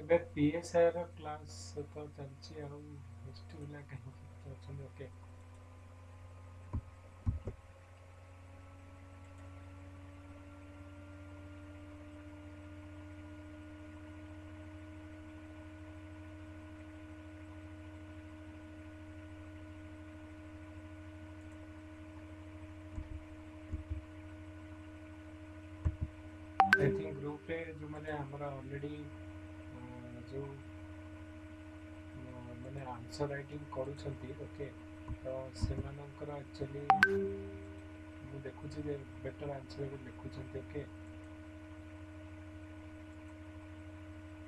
ଏବେ PSI ର class ତ ଚାଲିଛି ଆଉ ହିଷ୍ଟ୍ରି ପିଲା କାହିଁକି ଅଛନ୍ତି? ଓକେ आई थिंक ग्रुप रे जो मैंने हमारा ऑलरेडी जो मैंने आंसर राइटिंग करूछंती ओके तो सेमानंकर एक्चुअली ମୁଁ ଦେଖୁଛି ଯେ ବେଟର ଆନ୍ସର ଏବେ ଲେଖୁଛନ୍ତି ଓକେ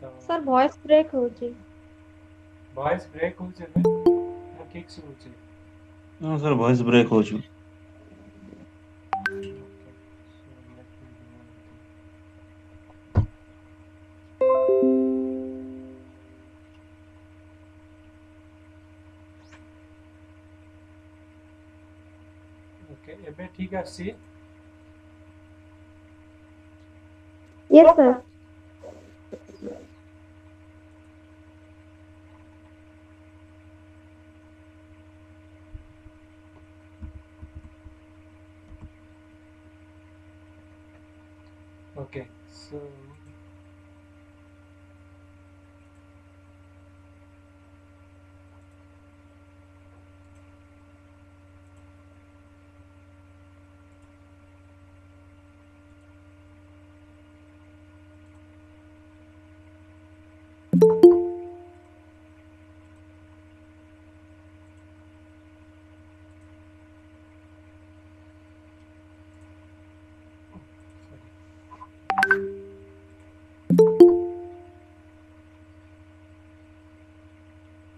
ତ सर वॉइस ब्रेक होची। ଭଏସ୍ ବ୍ରେକ୍ ହେଉଛି ଏବେ ନା ଠିକ୍ ଶୁଭୁଛି? ହଁ ସାର୍ ଭଏସ୍ ବ୍ରେକ୍ ହଉଛି। Okay, so let me do one thing. Okay, ଏବେ ଠିକ୍ ଆସିଛି? Yes sir. Okay, so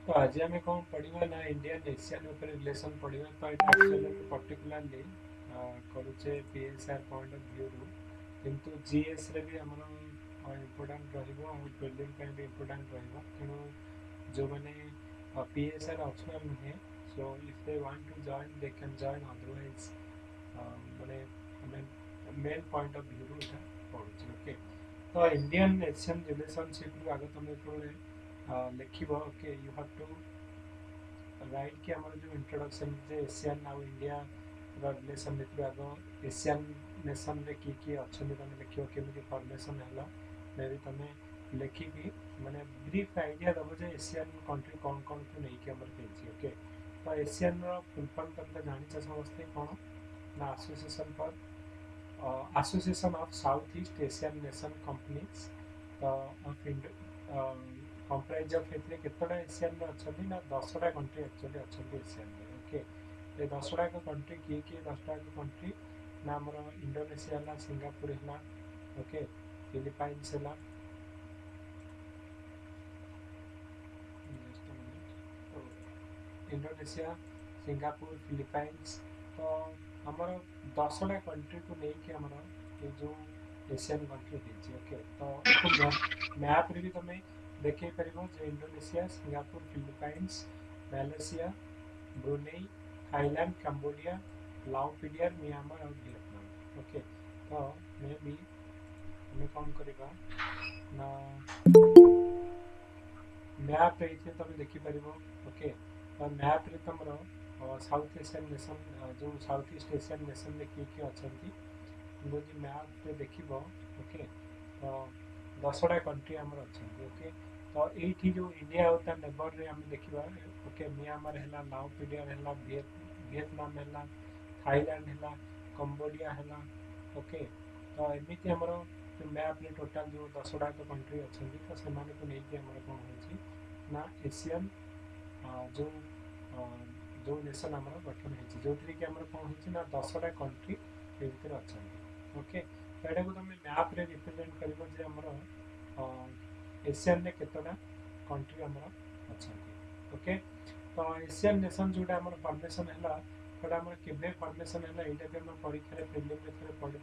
तो आज आम कौन पढ़ा ना इंडियन एशियन रिलेशन पढ़ा तो ये एक्चुअली पर्टिकुलाली करुचे PSR पॉइंट ऑफ व्यू रु किंतु GS रे भी हमर इम्पोर्टेंट रहइबो और प्रीलिम पे भी इम्पोर्टेंट रहइबो तेणु जो मैंने PSR ऑप्शनल नुहे so if they want to join they can join otherwise माने मेन पॉइंट ऑफ व्यू रु एटा पढुचे ओके तो इंडियन एशियन रिलेशनशिप रु आगे तुम लिखिब okay you have to write कि हमारे जो इंट्रोडक्शन जे एशियन आउ इंडिया रिलेशन भितर आग एशियन नेशन रे किए अच्छा तुम लिख केमी फर्मेसन है मे भी तुम लिखिकी माने ब्रीफ आइडिया दब जे एशियन कंट्री कौन कौन को लेकिन ओके तो एशियन फुल फॉर्म तुम तो जानी समस्ते कौन ना association of south east Asian nation companies of comprise of एथिरे केतटा एशियन अच्छा ना 10टा कंट्री एक्चुअली अच्छा एशियन ओके ये 10टा कंट्री किए 10टा कंट्री ना आमर इंडोनेशिया है सिंगापुर है ओके फिलिपाइंस है इंडोनेशिया सिंगापुर फिलिपाइंस तो आमर 10टा कंट्री को लेकिन आमर ये जो एशियन कंट्री है ओके तो मैप रे भी तुम देखे पार जो Indonesia Singapore Philippines Malaysia Brunei Thailand Cambodia लाओपिडिया म्यांमार और वियतनाम ओके तो मे बी हमें कौन करवा ना मैप रे तुम देखिपर ओके तो मैप रे तुम साउथ एशियन नेशन जो साउथ ईस्ट एशियन नेशन किए अच्छा जो मैप रे देख ओके तो 10टा कंट्री आमर अच्छा ओके तो ये जो इंडिया होता नेबर रे आम देखा ओके म्यांमार है लाओपिडिया है वियतनाम है थाईलैंड है कंबोडिया है ओके तो एमती आमर जो मैप रे टोटाल जो 10टा कंट्री अच्छा तो से नहीं कौन हो ना एशियन जो जो नेशन आम गठन हो जो थी कि आम कौन हो ना 10टा कंट्री ये भितर अच्छा ओके तो यहाँ तुम मैप रे रिप्रेजेंट कर एशियन रे केतटा कंट्री आम अच्छा ओके तो एशियन नेशन जोटा आम फर्मेसन है गोटा आम के फर्मेसन है यहाँ भी आम परीक्षा प्रिलिम थे पढ़ी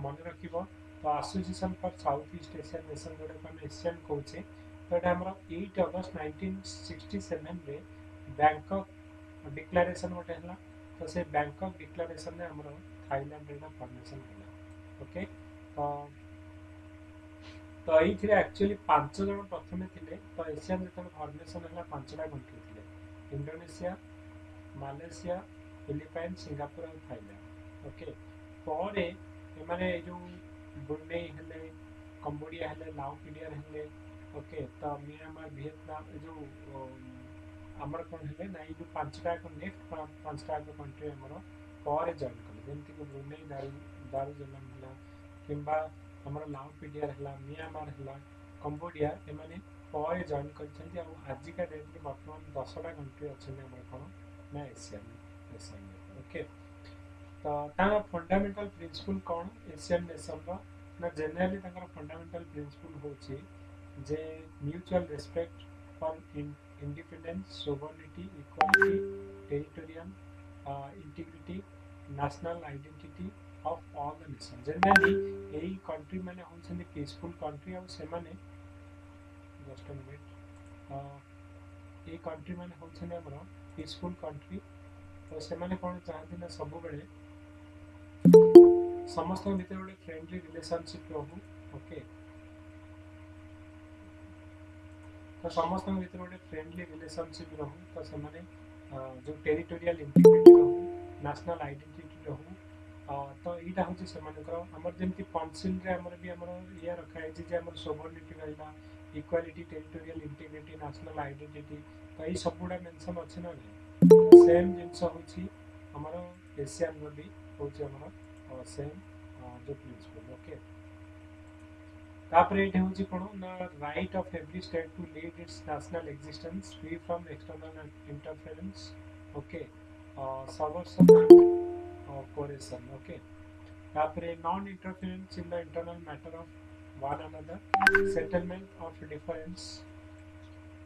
मन रख तो association for south east Asian nation जोटा आम एशियन कहे तो यहाँ आम 8 अगस्त 1967 रे बैंकॉक डिक्लेरेशन गोटे है तो से बैंकॉक डिक्लेरेशन में आम थाईलैंड फर्मेसन है ओके तो तो ये एक्चुअली 5 जन प्रथम थे। तो एशियन जो फर्मेसन है 5टा कंट्री थे, इंडोनेशिया, मालेशिया, फिलिपाइन, सिंगापुर और थाईलैंड। ओके, पर एमाने जो ब्रुनेई हेले, कंबोडिया हेले, लाओपिडिया हेले, ओके, तो म्यांमार, वियतनाम जो आमर कौन हेले ना ये जो 5टा नेक्स्ट 5टा कंट्री आमर पर जॉइन कले, जमीक कि ब्रुनेई दारुसलाम है कि आमर लाओपिडिया है, म्यांमार है, कंबोडिया, एमाने पर जॉइन कर आजिका डेट में बर्तमान 10टा कंट्री अच्छे कौन ना एशियन। ओके, तो तार फंडामेंटल प्रिंसिपल कौन एशियन नेशन ना जनरली फंडामेंटल प्रिंसिपल होची जे mutual respect for independence, sovereignty, equality, territorial integrity, national identity of all the nation. Generally यही कंट्री माने होछन पीसफुल कंट्री और से माने जस्ट अ मिनिट, ये कंट्री माने होछन हमर पीसफुल कंट्री। तो से माने कोन चाहती ना सब बेले समस्त भीतर गोटे फ्रेंडली रिलेशनशिप रहू। ओके, तो समस्त भीतर गोटे फ्रेंडली रिलेशनशिप रहू। तो से माने जो टेरिटोरियल इंटीग्रिटी रहू, नेशनल आइडेंटिटी रहू। तो यहाँ हूँ से आमर जमी काउनसिल भी आम ये रखाई जे आम सोवरेनिटी रहा, equality, territorial integrity, national identity, तो ये सब गुड़ा मेंशन अच्छे ना नहीं। सेम जिनस हूँ आमर एशियन भी हूँ आमर सेम जो प्रिंसिपल। ओके, तापर ये हूँ कौन ना right of every state to lead its national existence free from external interference. Okay, subversion coercion. Okay, तापरे non interference in the internal matter of one another, settlement of difference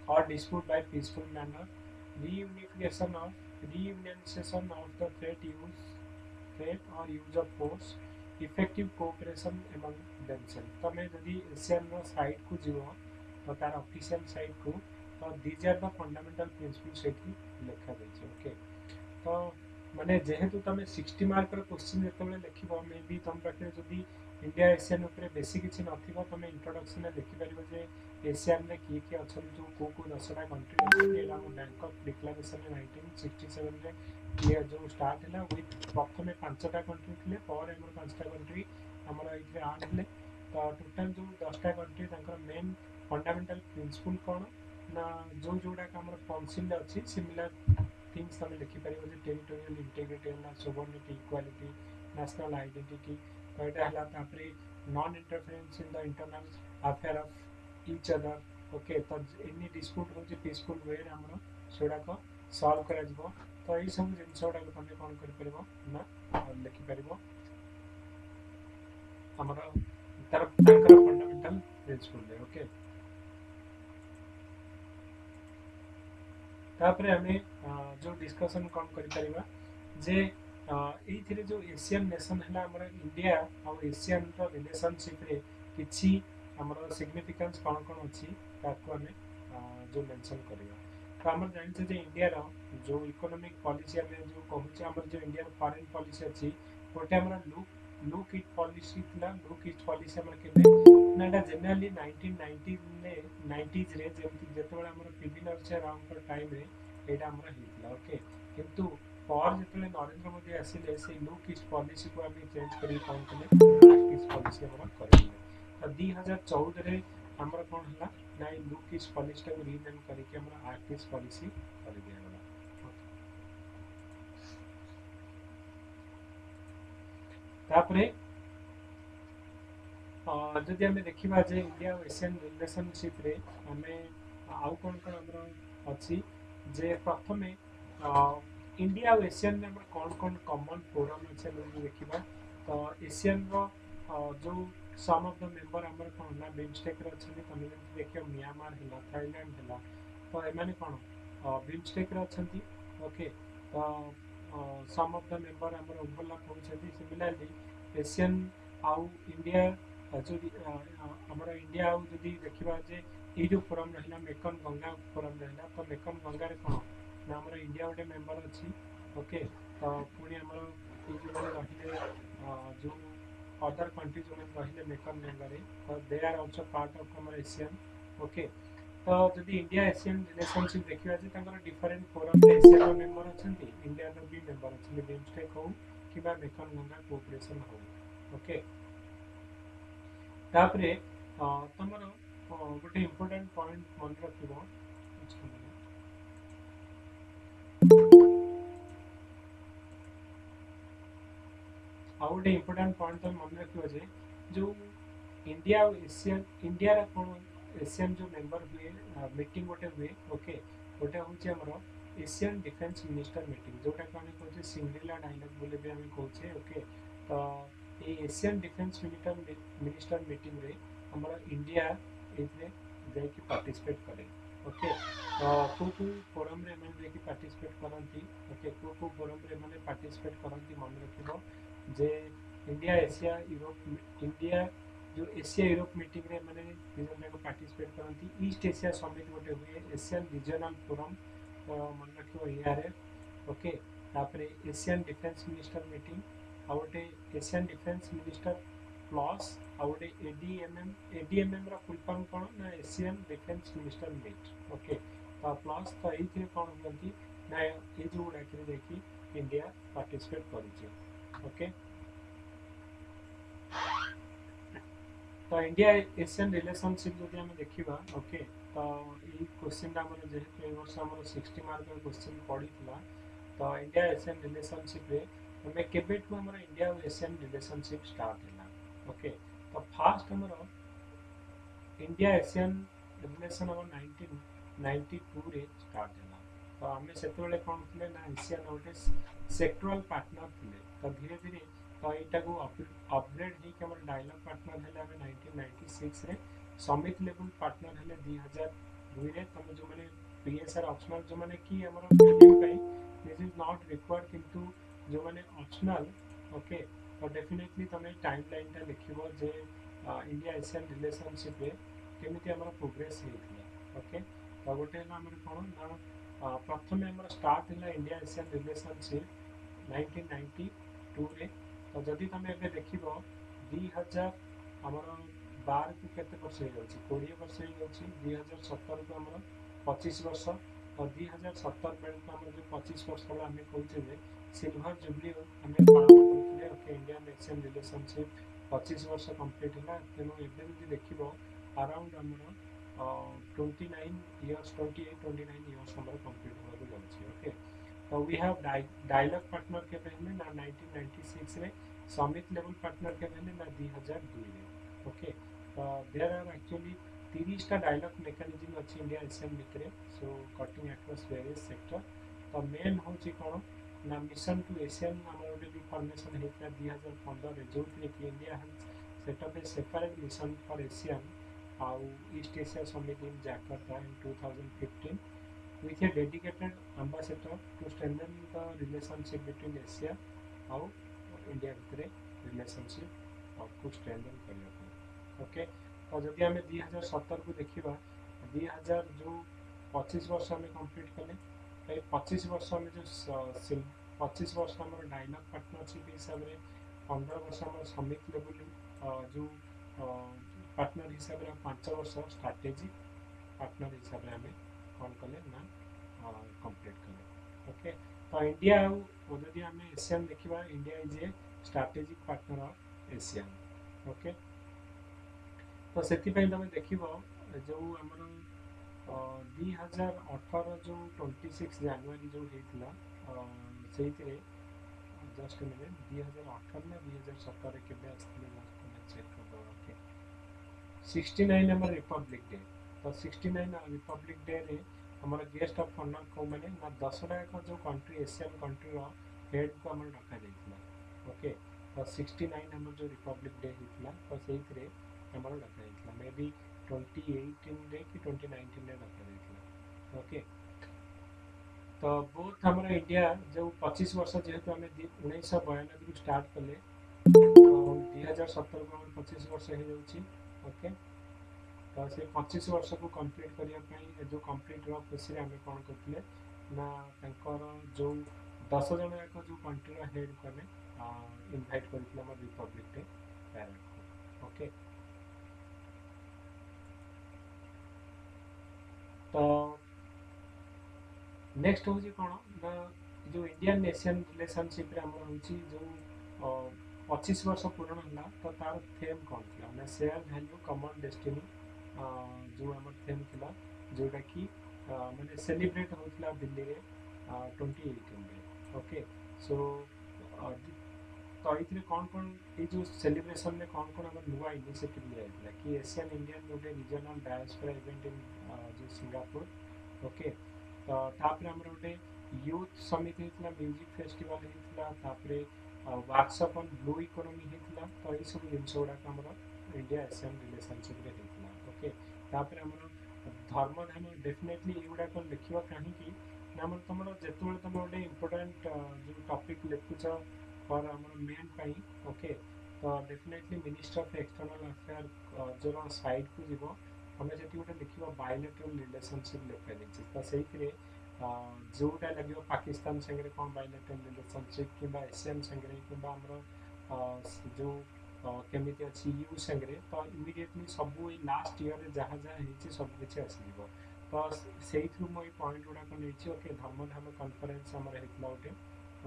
और dispute by peaceful manner, reunification of the threat or use of force, effective cooperation among themselves। तो मैं यदि Asian side को जीव तो तार official side को, तो these are the fundamental principles एठी लिखा जाइए। ओके, तो माने जेहेतु तुम 60 मार्क क्वेश्चन जो लिख मे भी तुम पाखे जदि इंडिया एशियन उपर बेसी किसी नथिबो तुम इंट्रोडक्शन लिखिपर जे एशियन में किए किए अच्छा जो कौ कौ 10टा कंट्री अच्छे बैंकॉक डिक्लारेशन 1967 क्लियर जो स्टार्ट है विथ प्रथम 5टा कंट्री थे पर 5टा कंट्री आमर ये आड है। तो टोटाल जो 10टा कंट्री मेन फंडामेंटल प्रिंसिपल कौन ना जो जोड़ा आम काउनसिल अच्छी सिमिलर थिंग्स तुम लिखिपर जो टेरिटोरियल इंटीग्रिटी है, सोवरेनिटी, इक्वालिटी, नेशनल आइडेंटिटी, तो यहाँ है non interference in the internal affair of each other. Okay, तो एनी डिस्प्यूट हो पीसफुल वे आम सेगुड़ाक सल्व कर। तो यही सब जिन गुड़ाक तुम कौन कर लिखिपर आमर तार फंडामेंटल प्रिंसिपल। ओके, तापर आमे जो डिस्कशन कौन कर जे ये जो एशियन नेशन है आमर इंडिया और एशियन रिलेशनशिप रे किछि आमर सिग्निफिकेंस कौन कौन अच्छी ताको आमे जो मेंशन करिया। तो आमर जानते जे इंडिया रो जो इकोनॉमिक पॉलिसी आमे जो कहूचे आमर जो इंडिया फॉरेन पॉलिसी अच्छी गोटे आमर लुक इट पॉलिसी थिला। लुक इट पॉलिसी आमर केले ना एटा जनरली 1990 ने 90s रे जेतेबेले आमर पीवी नरसिंह राव टाइम रे एटा आमर हेतिला। ओके, किंतु पर जितने नरेंद्र मोदी आसिले से लुक इस्ट पॉलिसी को आम चेंज कर एक्ट ईस्ट पॉलिसी आम कर। तो 2014 रे आमर कौन है ना लुक इस्ट पॉलिसी को रीनेम करके एक्ट ईस्ट पॉलिसी कर दिया। तापरे जदि आम देखा जे इंडिया और एशियन रिलेशनशिप रे आमे आउ कौन कौन आमर अच्छी जे प्रथम इंडिया और एशियन में कौन कौन कॉमन फोरम अच्छे देखा। तो एशियन जो सम ऑफ द मेंबर आमर कौन ना बिमस्टेक अच्छे तुम देख म्यांमार है, थाईलैंड है, तो एम कौन बिमस्टेक अच्छा। ओके, तो सम ऑफ द मेंबर आमर ओवरलैप होती। सिमिलरली एशियन आउ इंडिया जो आमर इंडिया आउ जदि देखा जे ये जो फोरम रहा मेकन गंगा फोरम रहा, तो मेकन गंगा कौन ना आमर इंडिया गोटे मेंबर अच्छी। ओके, तो पुणी आमर ये जो रही जो अदर कंट्री जो रहिले मेकनगंगा रे they are also part of हमर एशियन ओके तो जदि इंडिया एशियन रिलेशनशिप देखिबा जे तांकर डिफरेंट फोरम रे एशियन मेंबर अछंती इंडिया रो भी मेंबर अछंती बिमस्टेक हो किबा मेकनगंगा कोऑपरेशन हो ओके तापरे तमरो गोटे इंपोर्टेंट पॉइंट मन रखिबो आ गोटे इंपोर्टेंट पॉइंट तुम मन रखिबो जे जो इंडिया एशियन इंडिया रा कोन एशियन जो मेंबर हुए मीटिंग गोटे हुए ओके गोटे होचे हमरो एशियन डिफेंस मिनिस्टर मीटिंग जोटा को हम कहते सिंगला डायलॉग बोले भी हम कहते ओके तो ये एशियन डिफेंस मिनिस्टर मीटिंग रे हमारा इंडिया एथरे जाई पार्टिसिपेट करे ओके तो को फोरम रे मैंने जाई पार्टिसिपेट करंती ओके को फोरम रे मैंने पार्टिसिपेट करंती मन रखिबो जे इंडिया एशिया यूरोप इंडिया जो एशिया यूरोप मीटिंग रे माने रिजन जाक पार्टिसिपेट करंती ईस्ट एशिया समिट गोटे हुए एशियन रीजनल फोरम मन रखिबो यारे ओके तापरे एशियन डिफेंस मिनिस्टर मीटिंग आ गोटे एशियन डिफेंस मिनिस्टर प्लस आ गोटे एडीएमएम रा फुल फॉर्म कोन ना ASEAN defence minister meet okay तो प्लस तो एथि कोन होंती ना ए जो गुडा देखि इंडिया पार्टिसिपेट करिছে ओके तो इंडिया एशियन रिलेशनशिप जो आम देखा ओके तो ये क्वेश्चन आम जेहेतु वर्ष आम 60 मार्क क्वेश्चन पड़ी तो इंडिया एशियन रिलेशनशिप आम केवेठू आम इंडिया और एशियन रिलेशनशिप स्टार्ट है ओके तो फास्ट आम इंडिया एशियन रिलेशन आम 1992 रे स्टार्ट है तो आम से कौन थे ना एशियन गोटे सेक्टोरल पार्टनर थे तो धीरे धीरे तो यहाँ को अपग्रेड हो डायलॉग पार्टनर है 1996 रे समिट लेवल पार्टनर है 2002 रे तुम जो मैंने पीएसआर ऑप्शनल जो मैंने की हमर फिल्म पे दिस इज नॉट रिक्वायर्ड किंतु जो मैंने ऑप्शनल ओके तो डेफिनेटली तुम टाइमलाइन टा लिखिबो जे इंडिया एशियन रिलेशनशिप रे केमिति हमर प्रोग्रेस हेतिला ओके तो गोटे हमर कोन ना प्रथम हमर स्टार्ट है इंडिया एशियन रिलेशनशिप 1992 रे तो जदि तुम एबे देखिबो 2000 हमर 12 को केते वर्ष हो जाउची 20 वर्ष हो जाउची 2017 को हमर 25 वर्ष और 2017 बेल को हमर जो 25 वर्ष वाला हमें कहउचे जे सिल्वर जुबली हमें पालन करथिले ओके इंडिया एशियन रिलेशनशिप 25 वर्ष कंप्लीट होला तेनो एबे जदि देखिबो अराउंड हमर 29 इयर्स 28-29 इयर्स हमर कंप्लीट होबा जाउची ओके तो वी हैव डायलॉग पार्टनर के पहले ना 1996 रे समिट लेवल पार्टनर के पहले ना 2002 रे ओके देयर आर एक्चुअली 30 टा डायलॉग मेकानिज्म अछि इंडिया एशियन भितरे सो कटिंग अक्रॉस वेरियस सेक्टर तो मेन होची कोन ना मिशन टू एशियन हमर ओटे भी फॉर्मेशन हेतला 2015 रे जो कि India has set up a separate mission for ASEAN आउ east Asia summit in Jakarta in 2015 with a dedicated ambassador to strengthen the relationship between Asia and India भितर relationship को strengthen करने ओके तो जदि आम 2017 को देखा 2000 जो 25 वर्ष आम कंप्लीट कले 25 वर्ष आम जो 25 वर्ष आम डायलॉग पार्टनरशिप हिसाब से 15 वर्ष आम समिट लेवल जो पार्टनर हिसाब से 5 वर्ष स्ट्राटेजिक पार्टनर हिसाब से आम कौन कले ना कंप्लीट कले ओके तो इंडिया जदि आम एशियन देखा India is a strategic partner of Asian okay तो से तुम देख जो आमर 2018 जो 26 जनवरी जो होता से जस्ट मिनट 2018 ना 2017 के चेक कर ओके 69 नंबर रिपब्लिक डे तो 69 रिपब्लिक डे रे हमारा गेस्ट ऑफ ऑनर को मैंने ना 10टा एक जो कंट्री एशियन कंट्री हेड को आम रखा जाइए ओके तो 69 नंबर जो रिपब्लिक डे होता तो से आम रखा जाइए मे बी 2018 रे कि 2019 रे रखा जाइए ओके तो बोथ हमारा इंडिया जो 25 वर्ष जेहेतु आम 1992 को स्टार्ट कले तो 2017 को 25 वर्ष हो जाउची ओके तो से 25 वर्ष को कंप्लीट करने जो कंप्लीट खुशी आम कौन करते ना जो 10 जन एक जो कंट्री हेड कले इनभाइट करते रिपब्लिक डे पैरेंट ओके। तो नेक्स्ट हूँ कौन ना जो इंडियन एशियन रिलेशनशिप जो 25 वर्ष पूर्ण है तो तार थेम कौन थी ना शेयर वैल्यू कमन डेस्टिनी जो आम थेम थी जोटा कि मैंने सेलिब्रेट होता दिल्ली रे 2018 ओके। सो तो ये कौन कौन ये जो सेलिब्रेशन में कौन कौन आम नुआ इनिशिएटिव लिया कि एशियन इंडियन गोटे रिजनल डायस्पोरा इवेंट इन जो सिंगापुर ओके। तो तापर आमर गोटे यूथ समिट होता म्यूजिक फेस्टिवल होता वर्कशॉप ऑन ब्लू इकोनॉमी होता। तो ये सब जिन गुड़ाक आम इंडिया एशियन रिलेशनशिप होता ओके। तापर आमर धर्म धाम डेफिनेटली युवाक लिखा कहीं आम तुम जो तुम गोटे इम्पोर्टाट जो टॉपिक लिखुच फॉर आम मेन पाई ओके। तो definitely minister of external affair जो साइड को जीव तुम से गोटे लिख बायलेटरल रिलेशनशिप लिखा जाए तो से जोटा लगे पाकिस्तान संगे कौन बायलेटरल रिलेशनशिप कि एशियन संगे कि जो केमी अच्छी यू संगे तो इमिडिएटली सब लास्ट ईयर जहाँ जहाँ हो सब किसी आसो। तो से मुझे पॉइंट गुड़ाक नहीं ओके धर्म धाम कन्फरेन्स आमर होता गोटे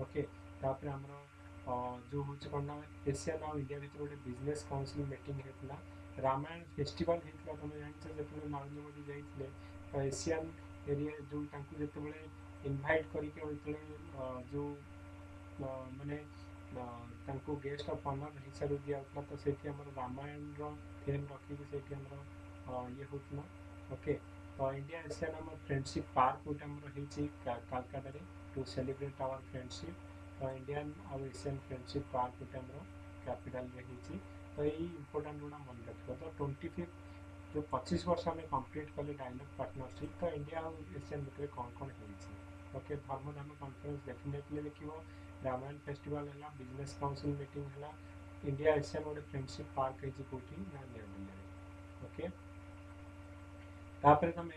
ओके। तापर आमर जो हूँ कौन ना एशियन और इंडिया भर गोटे बिजनेस काउंसिल मीटिंग होता रामायण फेस्टिवल होता तुम जान जो नरेंद्र मोदी जाते तो एशियन एरिया जो जो इनभाइट करके जो माने गेस्ट ऑफ ऑनर हिसाब से दिया तो से रामायण थीम रखिक ये होता ओके। तो इंडिया एशियन आम फ्रेंडशिप पार्क गोटे Kolkata to celebrate our friendship. तो इंडियन आउ एशियन फ्रेंडशिप पार्क गोटे कैपिटल होती। तो यही इम्पोर्टाट गुड़ा मन रख तो 25 जो 25 वर्ष आम कम्प्लीट कले डायलॉग पार्टनरशिप तो इंडिया और एशियन भितर कौन कौन हो ओके। धर्म धाम कन्फरेन्स डेफिनेटली लिख रामायण फेस्टिवल है बिजनेस काउंसिल मीटिंग है इंडिया एशियन गोटे फ्रेंडशिप पार्क है कौटी ना नया दिल्ली ओके। तापर तुम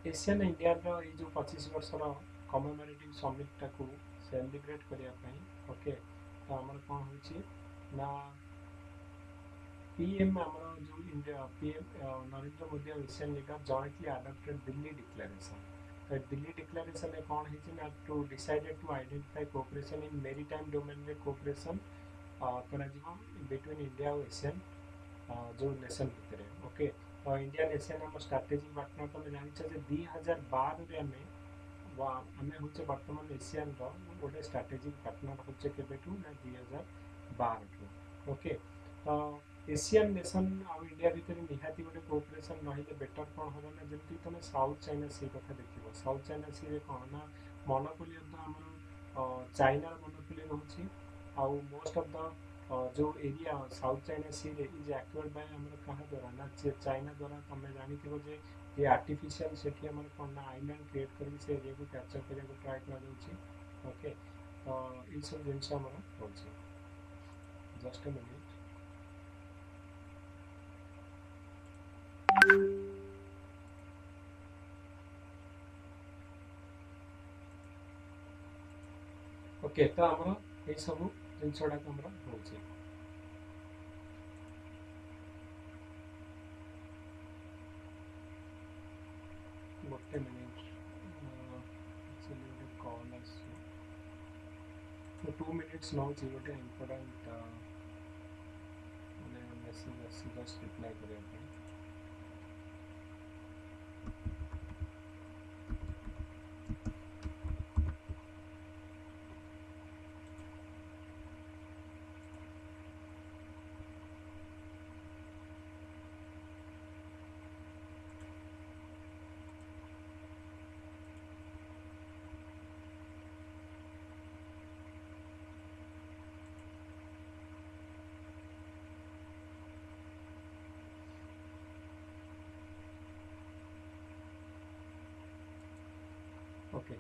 एशियन इंडिया ये जो 25 वर्षर कमेमोरेटिव समिट टाक सेलिब्रेट करने ओके। तो आमर कौन हो पीएम आमर जो इंडिया पीएम नरेंद्र मोदी और ASEAN leader jointly adopted Delhi declaration. तो दिल्ली डिक्लेरेशन में कौन है to decided to identify cooperation in maritime domain में कोऑपरेशन बिटवीन इंडिया और एशियन जो नेशन भितर ओके। तो इंडियन एशियन आम स्ट्राटेजिक पार्टनर तुम जान 2012 आम हूँ बर्तमान एशियन रोटे स्ट्राटेजिक पार्टनर होचे केबेठू ना 2012 ओके। तो एशियन नेशन आ इंडिया भितर निहाती गोटे कोऑपरेशन रही बेटर कौन हम ना जमी तुम साउथ चाइना सी कथा देख साउथ चाइना सी रे कौन ना मोनोपोली आम चाइनार मोनोपोली रोचे आउ मोस्ट ऑफ द जो एरिया साउथ चाइना सी रे इज एक्वायर्ड बाय हमर कहा द्वारा ना चाइना द्वारा तुम जानी जे ये आर्टिफिशियल से कौन ना आइलैंड क्रिएट करके से एरिया को कैप्चर करने ट्राए कर ओके। तो ये सब जिनस हो जस्ट ए मिनिट ओके। तो आम ये सब जिनस गुड़ाक हो गोटे मिनिट गोटे कॉल आस 2 मिनिट्स नौ गोटे इम्पोर्टाट मेसेज आसी जस्ट रिप्लाई करने ओके।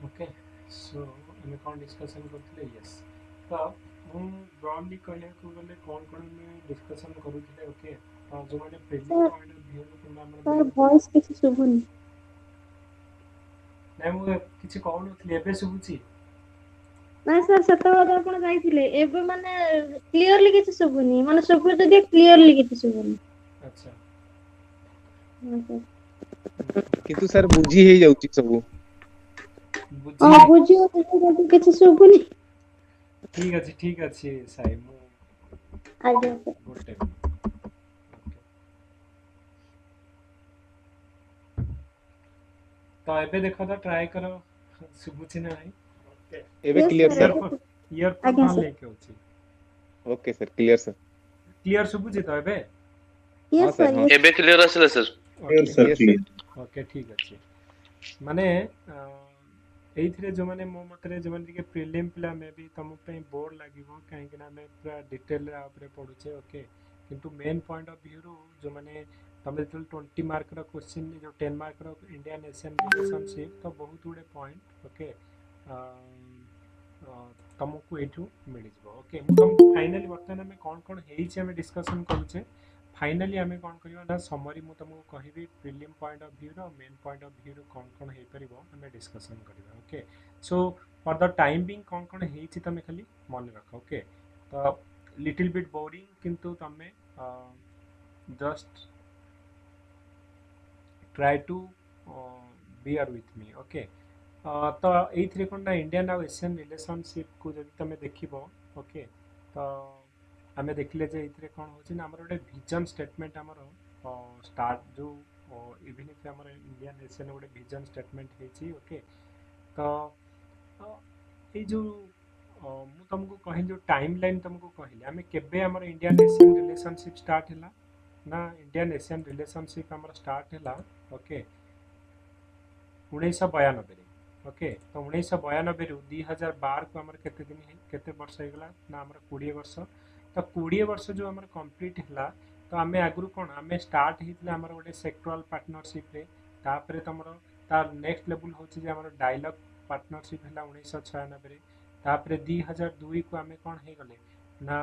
ओके सो आम कौन डिस्कसन करते यस। तो मुझे ब्रॉडली कहना गले कौन कौन डिस्कसन करूँ ओके। ଯୋଉମାନେ ପ୍ରିଲିମ୍ ସାର୍ ପଏଣ୍ଟ ଅଫ୍ ଭ୍ୟୁରୁ କିମ୍ବା ଆମର ସାର୍ ମେନ୍ ଭଏସ୍ କିଛି ଶୁଭୁନି। ନାଇଁ ମୁଁ କିଛି କହୁନଥିଲି ଏବେ ଶୁଭୁଛି। ନାଇଁ ସାର୍ ସେତେବେଳେ ତ ଆପଣ ଯାଇଥିଲେ, ଏବେ ମାନେ କ୍ଲିୟରଲି କିଛି ଶୁଭୁନି, ମାନେ ଶୁଭୁଛି ଯଦି କ୍ଲିୟରଲି କିଛି ଶୁଭୁନି। ଆଚ୍ଛା ହଁ ସାର୍। କିନ୍ତୁ ସାର୍ ବୁଝି ହେଇଯାଉଛି ସବୁ। ବୁଝି ହଁ ବୁଝି ହଉଛି ଯଦି କିଛି ଶୁଭୁନି। ଠିକ ଅଛି ସାଇ ମୁଁ ଆଜ୍ଞା ସାର୍। ଗୋଟେ ମିନିଟ୍ ଓକେ। ତ ଏବେ ଦେଖ ତ ଟ୍ରାଏ କର ଶୁଭୁଛି ନା ନାହିଁ। ଓକେ ଏବେ ୟେସ୍ କ୍ଲିୟର ସାର୍ ସାର୍। ଏବେ ଇୟରଫୋନ୍ ଆଜ୍ଞା ନହେଲେ ସାର୍। ନେଇକି ଅଛି। Okay sir, clear sir. Clear ଶୁଭୁଛି ତ ଏବେ? ହଁ ୟେସ୍ ସାର୍, ସାର୍ ହଁ ୟେସ୍। ଏବେ କ୍ଲିୟର ଆସିଲା sir. Clear, okay sir, Yes clear. Sir. Okay ଠିକ୍ ଅଛି। ମାନେ ଏଇଥିରେ ଯେଉଁମାନେ ମୋ ମତରେ ଯେଉଁମାନେ ଟିକେ ପ୍ରିଲିମ୍ ପିଲା ମେ ବି ତୁମ ପାଇଁ ବୋର୍ ଲାଗିବ, କାହିଁକିନା ଆମେ ପୁରା ଡିଟେଲରେ ଆ ଉପରେ ପଢ଼ୁଛେ। ଓକେ କିନ୍ତୁ ମେନ୍ ପଏଣ୍ଟ ଅଫ୍ ଭ୍ୟୁରୁ ଯେଉଁମାନେ ତୁମେ ଯେତେବେଳେ 20 ମାର୍କର କ୍ୱେଶ୍ଚିନ୍ ଯେଉଁ 10 ମାର୍କର ଇଣ୍ଡିଆନ୍ ଏସିଆନ୍ ରିଲେସନସିପ୍ ତ ବହୁତ ଗୁଡ଼ିଏ ପଏଣ୍ଟ ଓକେ ତୁମକୁ ଏଇଠୁ ମିଳିଯିବ। ଓକେ ମୁଁ ତୁମକୁ ଫାଇନାଲି ବର୍ତ୍ତମାନ ଆମେ କ'ଣ ହେଇଛି ଆମେ ଡିସ୍କସନ୍ କରୁଛେ। फाइनाली आम कौन करवा समरी मुझे तुमको कहबी prelim point of view main point of view कौन हो पार आम डिस्कसन करवा। Okay so for the time being कौन हो तुम खाली मन रख। ओके तो लिटिल बिट बोरिंग किंतु तुम just try to bear with me. Okay तो ये कौन ना इंडियन आउ एशियन रिलेशनशिप को जब तुम देख ओके तो आम देखले ये कौन हो गोटे विजन स्टेटमेंट आमर स्टार्ट जो इवन इफ आम इंडियन एशियन गोटे विजन स्टेटमेंट होती। ओके तो ये जो मु तुमको कहली जो टाइम लाइन तुमको कहली आम केबे आम इंडियन एशियन रिलेशनशिप स्टार्ट है ना इंडियन एशियन रिलेशनशिप आम स्टार्ट है। ओके 1992। ओके तो 1992 रु 2012 को आम केते दिन केते वर्ष होगा ना आम 20 वर्ष। तो 20 वर्ष जो आम कंप्लीट है तो आम आगु कौन आम स्टार्ट होता आम गोटे सेक्टोराल पार्टनरशिप रे तापर तुम तार नेक्स्ट लेवल हूँ डायलॉग पार्टनरशिप है 1996 तापर 2002 को आम कौन हो गले ना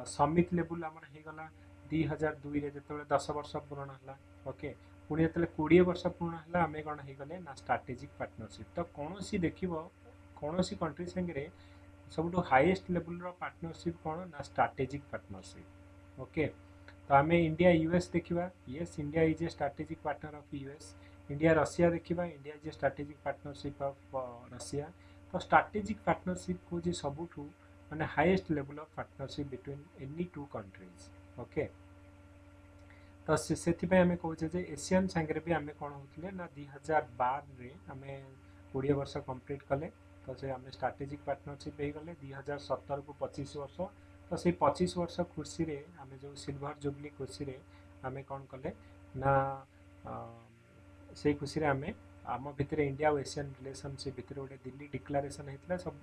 समिट लेवल आमर होगला 2002 रे जो 10 वर्ष पूर्ण है। ओके पुणी जो 20 वर्ष पूर्ण है आम कौन हो गले ना स्ट्राटेजिक पार्टनरशिप। तो कौन सी देख कौन सी कंट्री संगे सब हाईएस्ट लेवल पार्टनरशिप कौन ना स्ट्राटेजिक पार्टनरशिप। ओके तो आम इंडिया यूएस देखा yes India is a strategic partner of US. India Russia देखा India is a strategic partnership of Russia. तो स्ट्राटेजिक पार्टनरशिप हूँ सबुठू माने highest level of partnership between any two countries. Okay तो से आम कहे एशियन सांगे भी आम कौन होते ना 2012 रे आम 20 वर्ष कंप्लीट कले। तो से आम स्ट्राटेजिक पार्टनरशिप हो गले 2017 को 25 वर्ष। तो से 25 वर्ष खुशी रे आम जो सिल्वर जुबली खुशी रे आम कौन कले ना से खुशी रे आम भितर इंडिया और एशियन रिलेशनशिप भितर गोटे दिल्ली डिक्लारेसन होता सब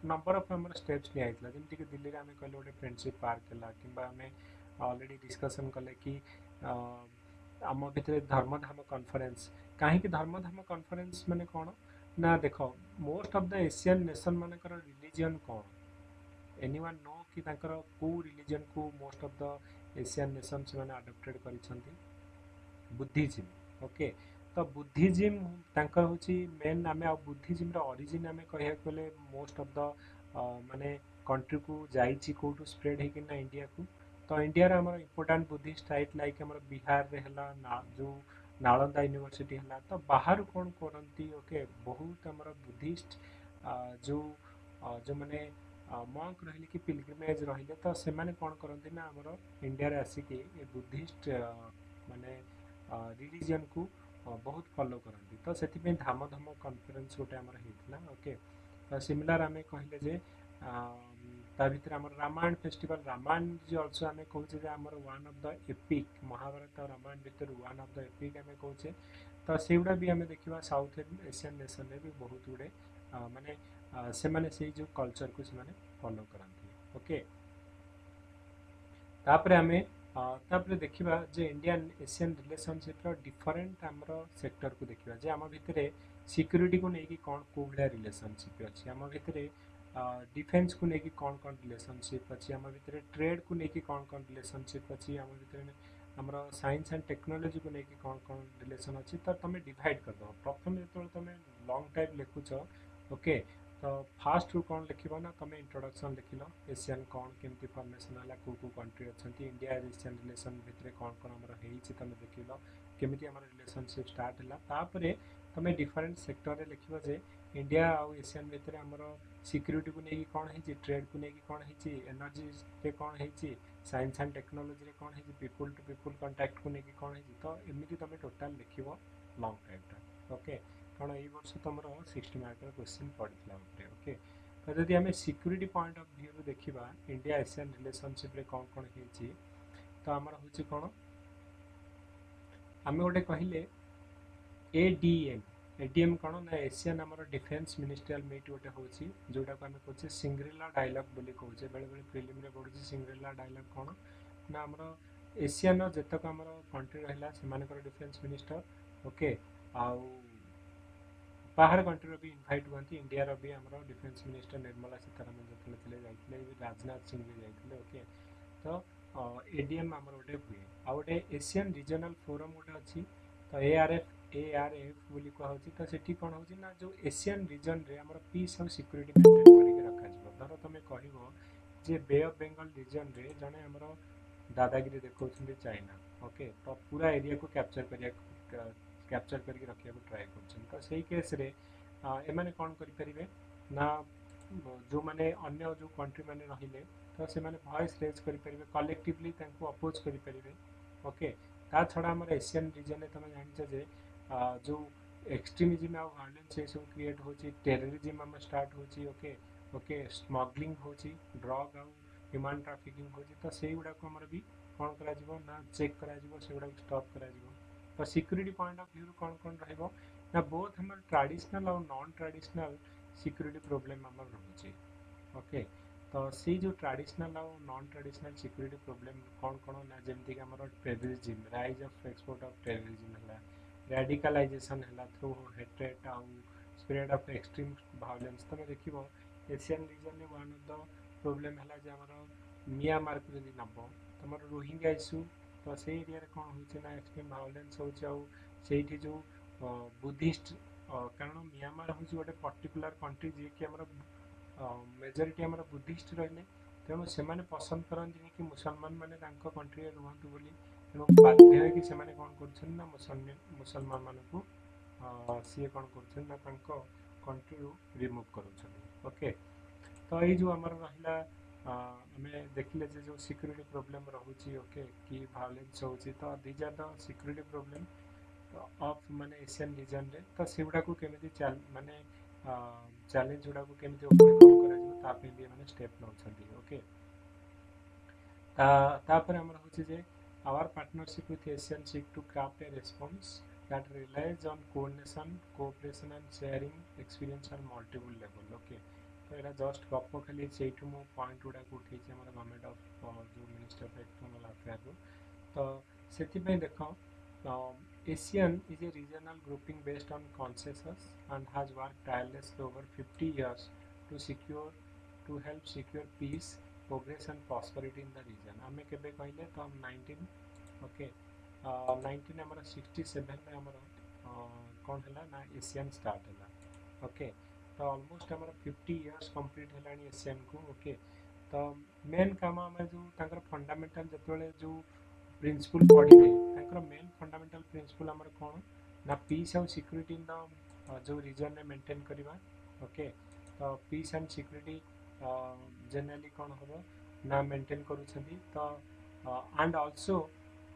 नंबर ऑफ आम स्टेप्स निया जमीक दिल्ली में आम कहले गोटे फ्रेंडशिप पार्क है कि आम ऑलरेडी डिस्कसन कले कि आम भितर धर्मधाम कॉन्फ्रेंस कहीं धर्मधाम कॉन्फ्रेंस माने कौन ना देख most of the Asian nation मानकर रिलीजन कौन एनीवन नो कि कौ रिलीजन को most of the Asian nation से अडॉप्टेड कर बुद्धिज्म। ओके तो बुद्धिज्म तांकर होची मेन आम बुद्धिज्म रो ओरिजिन आम कह गले मोस्ट ऑफ द माने कंट्री को जाइए कौटू स्प्रेड होना इंडिया को। तो इंडिया आम इम्पोर्टाट बुद्धिस्ट साइट लाइक आम बिहार रे हला ना जो नालंदा यूनिवर्सिटी है तो बाहर कौन करती। ओके बहुत आम बुद्धिस्ट जो जो मैंने मंक रही कि पिलग्रिमेज रही तो से कौन करती ना आमर इंडिया आसिक बुद्धिस्ट माने रिलीजन को बहुत फॉलो करती। तो से धाम धाम कॉन्फ्रेंस गोटे आमर होता। ओके तो सिमिलर आम कहले जे ता भीतर आम रामायण फेस्टिवल रामायण जो अल्सो आम कहे आमर one of the epic Mahabharata और रामायण भीतर वन ऑफ द एपिक आम कहे। तो से गुड़ा भी आम देखा साउथ एशियन नेशन में भी बहुत गुड़े माने से माने से जो कल्चर को से फॉलो करती। ओके तापर आम तापर देखा जे इंडियन एशियन रिलेशनशिप डिफरेंट आमर सेक्टर को देखा जे आम भितर सिक्यूरीटी को लेकिन कौन कौ भाया रिलेशनशिप अच्छी आम भितर डिफेन्स को लेकिन कौन कौन रिलेशनशिप अच्छी आम भितर ट्रेड को लेकिन कौन कौन रिलेशनशिप अच्छी आम भितर ଆମର ସାଇନ୍ସ ଆଣ୍ଡ टेक्नोलॉजी को लेकिन कौन कौन रिलेशन अच्छी तो तुम डिवाइड कर दो प्रथम जो तुम लॉन्ग टाइम लिखुच ओके तो फास्ट रू कौन लिख ना तुम इंट्रोडक्शन लिखिल एशियन कौन केमती फॉर्मेशन है को कंट्री अच्छा इंडिया एशियन रिलेशन भितर कौन कौन आम तुम देखल केमी आम रिलेशनशिप स्टार्ट है तापर तुम डिफरेन्ट सेक्टर में लिख जे इंडिया आउ एशियन भितर आमर सिक्यूरीटी को लेकिन कौन है ट्रेड को लेकिन कौन है एनर्जी रे कौन है साइंस एंड टेक्नोलॉजी रे कौन है पीपुल टू पीपुल कांटेक्ट को लेकिन कौन है तो एमती तुम टोटाल लिख लॉन्ग टाइम ओके कारण ये वर्ष तुम 60 मार्क क्वेश्चन पड़ता ओके तो जदि आम सिक्यूरीटी पॉइंट ऑफ व्यू देखा इंडिया एशियन रिलेशनशिप रे कौन कौन है तो आमर हूँ कौन आम गोटे कहले एडीएम एडीएम कौन ना एशियन आमर डिफेन्स मिनिस्ट्रियल मीट गोटे हूँ जोटा को आम कहे सिंग्रेला डायलॉग बोली कहे बेले बेले फिल्म रे पढ़ुचे सिंग्रेला डायलॉग कौन ना आमर एशियन जेतक आमर कंट्री रहा से डिफेन्स मिनिस्टर ओके आउ बाहर कंट्री भी इनभाइट हुआ इंडिया भी आमर डिफेन्स मिनिस्टर निर्मला सीतारमण जो जाते राजनाथ सिंह भी जाते ओके तो एडीएम आमर गोटे हुए आ गए एशियन रीजनल फोरम गोटे अच्छी तो एआरएफ बोली कहुच्छी तो सेठी कौन हो ना जो एशियन रीजन रे आमर पीस और सिक्यूरीटी मेंटेन करके रखा धर तुम कह जे बे ऑफ बेंगल रीजन रे जड़े आमर दादागिरी देखा चाइना ओके तो पूरा एरिया को कैप्चर करके रखा ट्राए कर सही केस रे एमाने कौन करें ना जो मैंने अन्य जो कंट्री मैंने रहिले तो से मैंने वॉइस रेज करें कलेक्टिवली अपोज करें ओके ता छड़ा आम एशियन रीजन में तुम जान जे जो एक्सट्रीमिज्म आ वायलेंस ये सब क्रिएट हो टेररिज्म आम स्टार्ट हो ओके ओके स्मगलिंग हो ड्रग आउ ह्यूमन ट्राफिकिंग हो तो से गुड़ाक आमर भी कौन करा चेक करा से स्टॉप करा तो सिक्यूरीटी पॉइंट ऑफ व्यू कौन रहिबो ना बोथ हमर ट्रेडिशनल और नॉन ट्रेडिशनल सिक्यूरीटी प्रॉब्लम हमर रहउची ओके तो सी जो ट्रेडिशनल और नॉन ट्रेडिशनल सिक्यूरीटी प्रॉब्लम कौन कौन ना जमती कि हमर terrorism rise of export of terrorism है रेडिकलाइजेशन है थ्रू हेट्रेट आउ स्प्रेड ऑफ एक्सट्रीम वायलेंस तुम देखो एशियन रीजन में वन ऑफ द प्रॉब्लम है जे हमर म्यांमार को यदि नब तुम रोहिंग्या इश्यू तो से एरिया रे कौन हो एक्सट्रीम वायलेंस हो जो बुद्धिस्ट कारण म्यांमार हूँ गोटे पर्टिकुलर कंट्री जी कि मेजोरिटी आमर बुद्धिस्ट रही तेणु से पसंद करती कि मुसलमान मैंने कंट्री रुहतु बोली तेणु बाध्य कि कौन कर मुसलमान मानू सी कौन कर कंट्री रिमूव कर ओके तो ये जो आमर रहा आम देखले जो सिक्यूरीटी प्रॉब्लम रोचे ओके कि वायलेंस हो तो these are the security problem of माने एशियन रीजन रे तो से गुडा को केमिति माने चैलेंज गुडा को केमिति ओवरकम करा जो तापे भी माने स्टेप नउछंती ओके तापर हमर होछि जे our partnership with ASEAN seek to craft a response that relies on coordination cooperation and sharing experience on multiple level okay तो एरा जस्ट गप खाली सेठू मो पॉइंट गुडा को उठे हमर गवर्नमेंट ऑफ जो मिनिस्टर ऑफ एक्सटर्नल अफेयर तो सेति पे देखो ASEAN is a regional grouping based on consensus and has worked tirelessly over 50 years to help secure peace, progress and prosperity in the region. आमे केबे कहले तो हम 19 ओके 1967 में हमर कौन हला ना एशियन स्टार्ट हला ओके तो ऑलमोस्ट हमर 50 इयर्स कंप्लीट हलानी एशियन को ओके तो मेन काम हम जो ताकर फंडामेंटल जतले जो प्रिंसिपल पढ़े मेन फंडामेंटल प्रिंसिपल आमर कौन ना peace and security in the जो रीजन में मेंटेन करवा ओके तो पीस एंड सिक्यूरीटी जनरली कौन हम ना मेंटेन करुछंती तो and also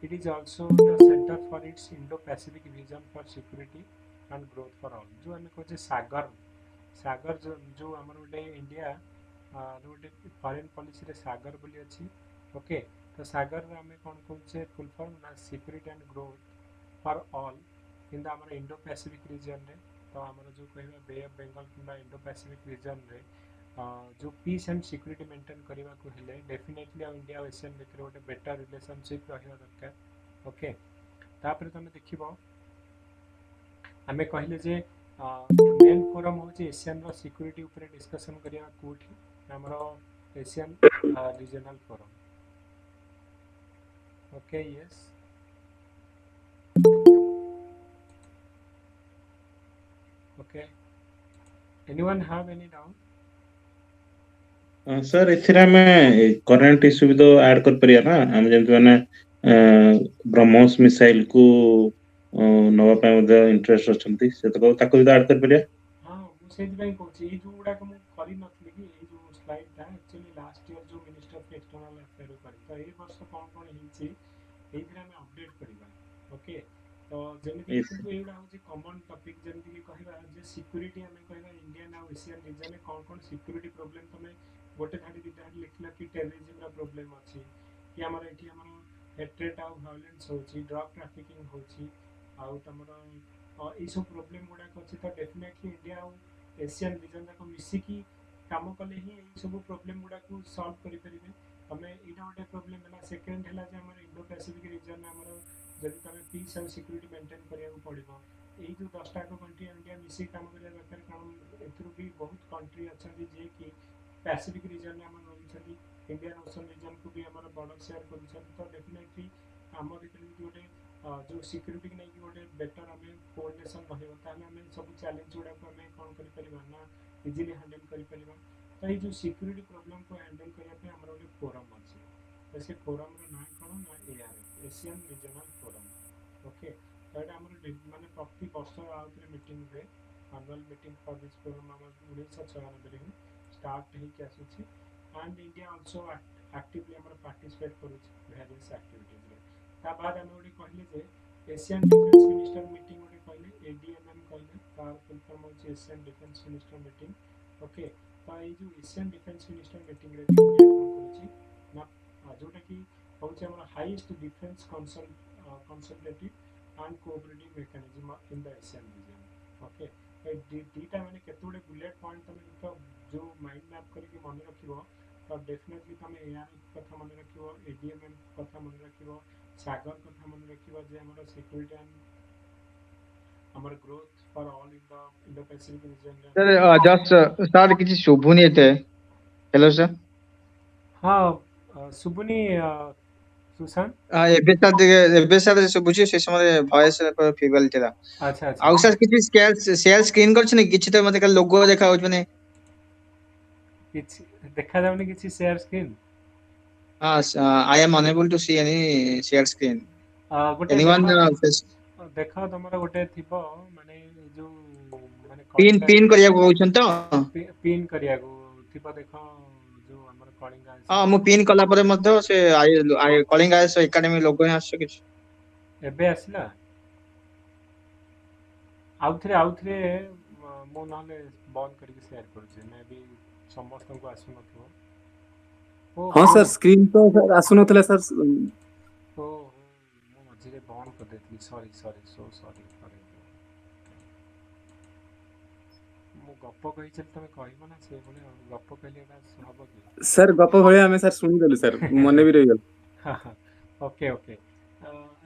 it is also the centre for its Indo Pacific vision for security and growth for all जो आम कहे सागर सागर जो आमर गोटे इंडिया गोटे फॉरेन पॉलिसी रे सागर बोली अच्छी ओके तो सागर आम कौन कहे फुल फॉर्म ना security and growth for all in the आमर इंडो पैसिफिक रीजन रे तो आमर जो कहवा बे ऑफ बेंगल कि इंडो पैसिफिक रीजन रे जो पीस एंड सिक्यूरीटी मेंटेन करने को हेले डेफिनेटली इंडिया और एशियन भितर गोटे बेटर रिलेशनशिप रहा दरकार ओके तापर तुम देखो आम कहले जे मेन फोरम हूँ एशियन सिक्यूरीटी उपरे डिस्कशन करवा कौटी आमर ASEAN regional forum okay yes Okay. Anyone have any doubt? Sir एथिरे ଆମେ କରେଣ୍ଟ ଇସ୍ୟୁ ବି ତ ଆଡ୍ କରିପାରିବା ନା ଆମେ ଯେମିତି ମାନେ ବ୍ରହ୍ମୋସ ମିସାଇଲ କୁ ନବା ପାଇଁ ମଧ୍ୟ ଇଣ୍ଟରେଷ୍ଟ ଅଛନ୍ତି ସେତକ ତାକୁ ବି ତ ଆଡ୍ କରିପାରିବା। ହଁ ମୁଁ ସେଇଥିପାଇଁ କହୁଛି ଏଇ ଯେଉଁ ଗୁଡ଼ାକ ମୁଁ କରିନଥିଲି କି ଏଇ ଯେଉଁ ସ୍ଲାଇଡ଼ଟା ଆକ୍ଚୁଆଲି ଲାଷ୍ଟ ଇୟର ଯେଉଁ ମିନିଷ୍ଟର ଅଫ୍ ଏକ୍ସଟର୍ନାଲ ଆଫେୟାର କରି ତ ଏଇ ବର୍ଷ କ'ଣ କ'ଣ ହେଇଛି ଏଇଥିରେ ଆମେ ଅପଡେଟ୍ କରିବା। ଓକେ ତ ଯେମିତିକି କିନ୍ତୁ ଏଇଗୁଡ଼ା ହେଉଛି କମନ୍ ଟପିକ୍ ଯେମିତିକି କହିବା ଯେ ସିକ୍ୟୁରିଟି ଆମେ କହିବା ଇଣ୍ଡିଆନ୍ ଆଉ ଏସିଆନ୍ ରିଜନରେ କ'ଣ କ'ଣ ସିକ୍ୟୁରିଟି ପ୍ରୋବ୍ଲେମ୍ ତମେ ଗୋଟେ ଧାଡ଼ି ଦୁଇଟା ଧାଡ଼ି ଲେଖିଲ କି ଟେରରିଜିମର ପ୍ରୋବ୍ଲେମ୍ ଅଛି କି ଆମର ଏଠି ଆମର ହେଟ୍ରେଟ୍ ଆଉ ଭାয়োଲେନ୍ସ ହେଉଛି ଡ୍ରଗ୍ ଟ୍ରାଫିକିଂ ହେଉଛି ଆଉ ତମର এইসব ପ୍ରୋବ୍ଲେମ୍ ଗୁଡ଼ାକ ଅଛି ତ ଡେଫିନେଟଲି ଇଣ୍ଡିଆ ଆଉ ଏସିଆନ୍ ରିଜନ୍ ଯାକ ମିଶିକି କାମ କଲେ ହିଁ ଏଇସବୁ ପ୍ରୋବ୍ଲେମ୍ ଗୁଡ଼ାକୁ ସଲ୍ଭ କରିପାରିବେ। ତମେ ଏଇଟା ଗୋଟେ ପ୍ରୋବ୍ଲେମ୍ ହେଲା। ସେକେଣ୍ଡ ହେଲା ଯେ ଆମର ଇଣ୍ଡୋ ପାସିଫିକ୍ ରିଜନ୍ ଆମର ଯଦି ତମେ ପିସ୍ ଆଉ ସିକ୍ୟୁରିଟି ମେଣ୍ଟେନ୍ କରିବାକୁ ପଡ଼ିବ ଏଇ ଯେଉଁ 10ଟାକ କଣ୍ଟ୍ରି ଇଣ୍ଡିଆ ମିଶିକି କାମ କରିବା ଦରକାର କାରଣ ଏଥିରୁ ବି ବହୁତ କଣ୍ଟ୍ରି ଅଛନ୍ତି ଯିଏକି ପାସିଫିକ୍ ରିଜନ୍ରେ ଆମର ରହୁଛନ୍ତି ଇଣ୍ଡିଆନ୍ ଓସନ୍ ରିଜନ୍କୁ ବି ଆମର ବର୍ଡ଼ର ସେୟାର କରୁଛନ୍ତି ତ ଡେଫିନେଟଲି ଆମ ଭିତରେ ଯଦି ଗୋଟେ जो सिक्यूरीटी की नहीं गोटे बेटर आम कोऑर्डिनेशन रहा ताले आम सब चैलेंज गुड़ा को आम कौन कर ना इजिली हैंडल कर तो ये जो सिक्यूरीटी प्रोब्लेम को हैंडल करने आम गोटे फोरम अच्छे तो से फोरम ना कौन ना ARF Asian regional forum. Okay तो ये आम मानने प्रति वर्ष आउे मीटिंग हुए annual meeting for this forum आम 1996 ही स्टार्ट होकर आसूसी एंड इंडिया ऑल्सो एक्टिवली आम पार्टिसिपेट कर वेरियस एक्टिविटीज ता बाद आम गोटे कहले जे एशियन डिफेंस मिनिस्टर मीटिंग गोटे कहले एडीएमएम कहले तार फुल फॉर्म होची Asian defence minister meeting. Okay तो ये जो एशियन डिफेंस मिनिस्टर मीटिंग रे इंडिया कोन करूची ना जोटा कि होची हमर highest defence consultative and cooperative mechanism in the ASEAN region. Okay दीटा माने केतोडे बुलेट पॉइंट तमे तो जो माइंड मैप करके मन रखिबो तो डेफिनेटली तमे एआरएफ कथा मन रखिबो एडीएमएम कथा मन रखिबो सागर कथा मन रखिबा जे हमर सिक्योरिटी एंड हमर growth for all in the Indo Pacific reason. Sir just sir किसी शुभुनी एते हेलो सर हां सुबुनी सुशांत एबे सर शुभुची से समय वॉइस फीबल थिला अच्छा अच्छा आउ सर किसी शेयर स्क्रीन कर छने किछि तो मते लोगो देखा हो माने किछि देखा जाउनी किछि शेयर स्क्रीन हां I am enable to see any share screen गोटे एनीवन देखा तमरा गोटे थिबो माने जो माने पिन पिन करिया कहउछन तो पिन करिया को थिबो देखो जो हमर कलिंगा हां मु पिन कला परे मध्य से आई कलिंग आईएस एकेडमी लोगो है आछो किछ एबे आसला आउथरे मो नाले बंद करके शेयर करछे मे भी समस्त को आसु नथो हाँ सर स्क्रीन तो सर आसुनଥିଲା सर ओ मो मझिरे बंद कर देथि सॉरी सॉरी सो सॉरी मो गप्प कहि चल तमे कहबो ना से बोले गप्प कहले एटा हबो कि सर गप भलिया हमें सर सुनी देलु सर मने भी रही गल ओके ओके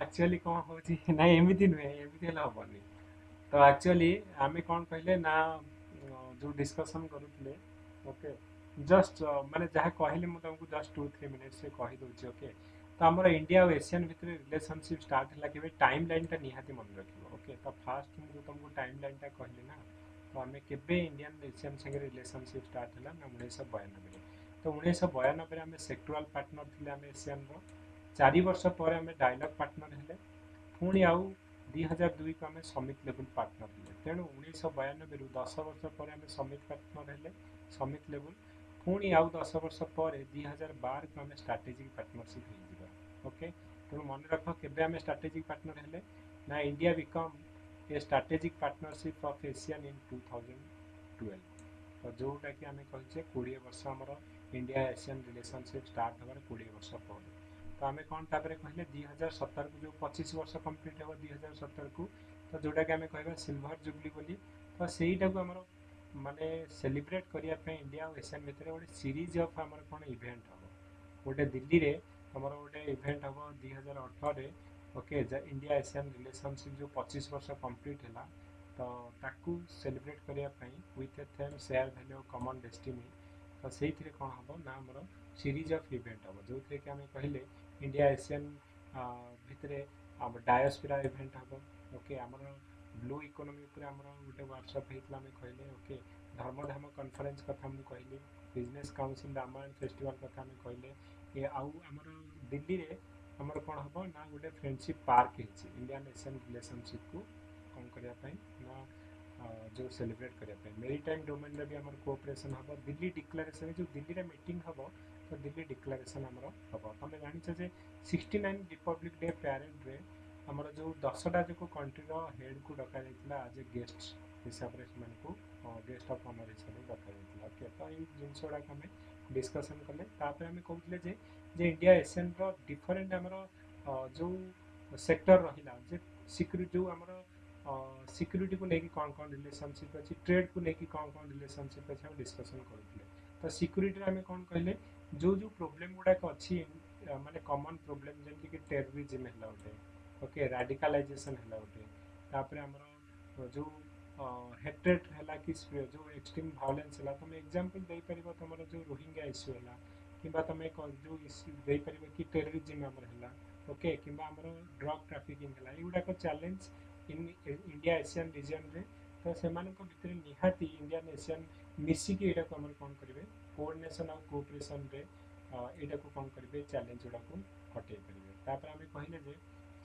एक्चुअली कौन होची ना एमिति नुहे एमिति हला हबनी तो एक्चुअली आमे कौन कहले ना जो डिस्कशन करूतले ओके जस्ट माने जहा कहले मु तुमको जस्ट 2-3 मिनिट्स से कहि दोची। ओके तो हमर इंडिया और एशियन भितर रिलेशनशिप स्टार्ट हला केबे टाइम लाइन ता निहाती मन रखिबो। ओके तो फास्ट मु तुमको टाइम लाइन ता कहले ना तो आमे केबे इंडियन एशियन संगे रिलेशनशिप स्टार्ट हला ना 1992 तो 1992 आमे सेक्टोरल पार्टनर थिले आमे एशियन रो 4 वर्ष पर आमे डायलॉग पार्टनर हेले पुणी आउ 2002 को आमे समिट लेवल पार्टनर हेले तेणु 1992 रु 10 वर्ष पर आमे समिट पार्टनर हेले समिट लेवल पुणी आउ 10 वर्ष पर 2012 को आमे स्ट्रेटेजिक पार्टनरशिप हो जिबा। ओके तेणु मन रख केबे आमे स्ट्रेटेजिक पार्टनर हेले ना India become a strategic partnership of ASEAN in 2012 तो जोटा कि आमे कहचे 20 वर्ष हमर इंडिया एशियन रिलेशनशिप स्टार्ट हबार 20 वर्ष पर तो आमे कोन तापरे कहले 2017 को जो 25 वर्ष कंप्लीट हो 2017 को तो जोटा कि आमे कहबा सिल्वर जुबली बोली तो सेईटा को हमर माने सेलिब्रेट करिया पे इंडिया और एशियन भितर गोटे सीरीज ऑफ हमर कोन इवेंट हबो गोटे दिल्ली रे हमर गोटे इवेंट हबो 2018 रे। ओके इंडिया एशियन रिलेशनशिप जो 25 वर्ष कंप्लीट हैला तो ताकू सेलिब्रेट करिया पे with a theme share value common destiny तो से कौन हम ना आमर सीरीज ऑफ इवेंट हम जो थे कि आम कहले इंडिया एशियन भितर डायोस्फेरा इवेंट हम। ओके आमर ब्लू इकोनॉमी ऊपर हमर गोटे वर्कशॉप हेतला में कहले ओके धर्मधाम कॉन्फ्रेंस कथा हम कहली बिजनेस काउंसिल रामायण फेस्टिवल कथा हम कहले ये आउ हमर दिल्ली रे हमर कोन हबो ना गोटे फ्रेंडशिप पार्क हेछि इंडियन एशियन रिलेशनशिप को कौन करिया पई ना जो सेलिब्रेट करिया मेरीटाइम डोमेन रे भी हमर कोऑपरेशन हबो दिल्ली डिक्लेरेशन जो दिल्ली रे मीटिंग हबो तो दिल्ली डिक्लेरेशन हमर हबो तमे जानि छ जे 69 रिपब्लिक डे पैरेड रे हमर जो 10टा जो कंट्री रो हेड को डका जाइतला आज गेस्ट हिसाब रे मन को गेस्ट ऑफ ऑनर हिसाब रे डका जाइतला ओके तो ई जिनसोडा हमें डिस्कशन करले तापर हमें कहउतले जे इंडिया एशियन रो डिफरेंट हमर जो सेक्टर रहिला जे सिक्योरिटी जो हमर सिक्योरिटी को लेकिन कौन कौन रिलेशनशिप अच्छी ट्रेड को लेकिन कौन कौन रिलेशनशिप अच्छे हम डिस्कसन करते तो सिक्योरिटी आम कौन कहले जो जो प्रोब्लेम गुड़ाक अच्छी माने कॉमन प्रोब्लेम जमी कि टेररिज्म है गोटे ओके राडिकलाइजेशन है गोटे तापर आमर जो हेट्रेट है कि जो एक्सट्रीम भायोलेंस है तुम एग्जांपल दे पार तुम जो रोहिंग्या इश्यू है कि तुम जो इश्यू दे पार कि टेररिज्म आमर है ओके कि ड्रग ट्राफिकिंग है युवाक challenge in India ASEAN region रे तो से भितर निहाती इंडियन एशियन मिसिक यहाँ को कौन करेंगे कोऑर्डिनेशन और कोऑपरेशन रे यहाँ को कौन करेंगे चैलेंज गुड़ा को हटई पारे तापर आम कहले जे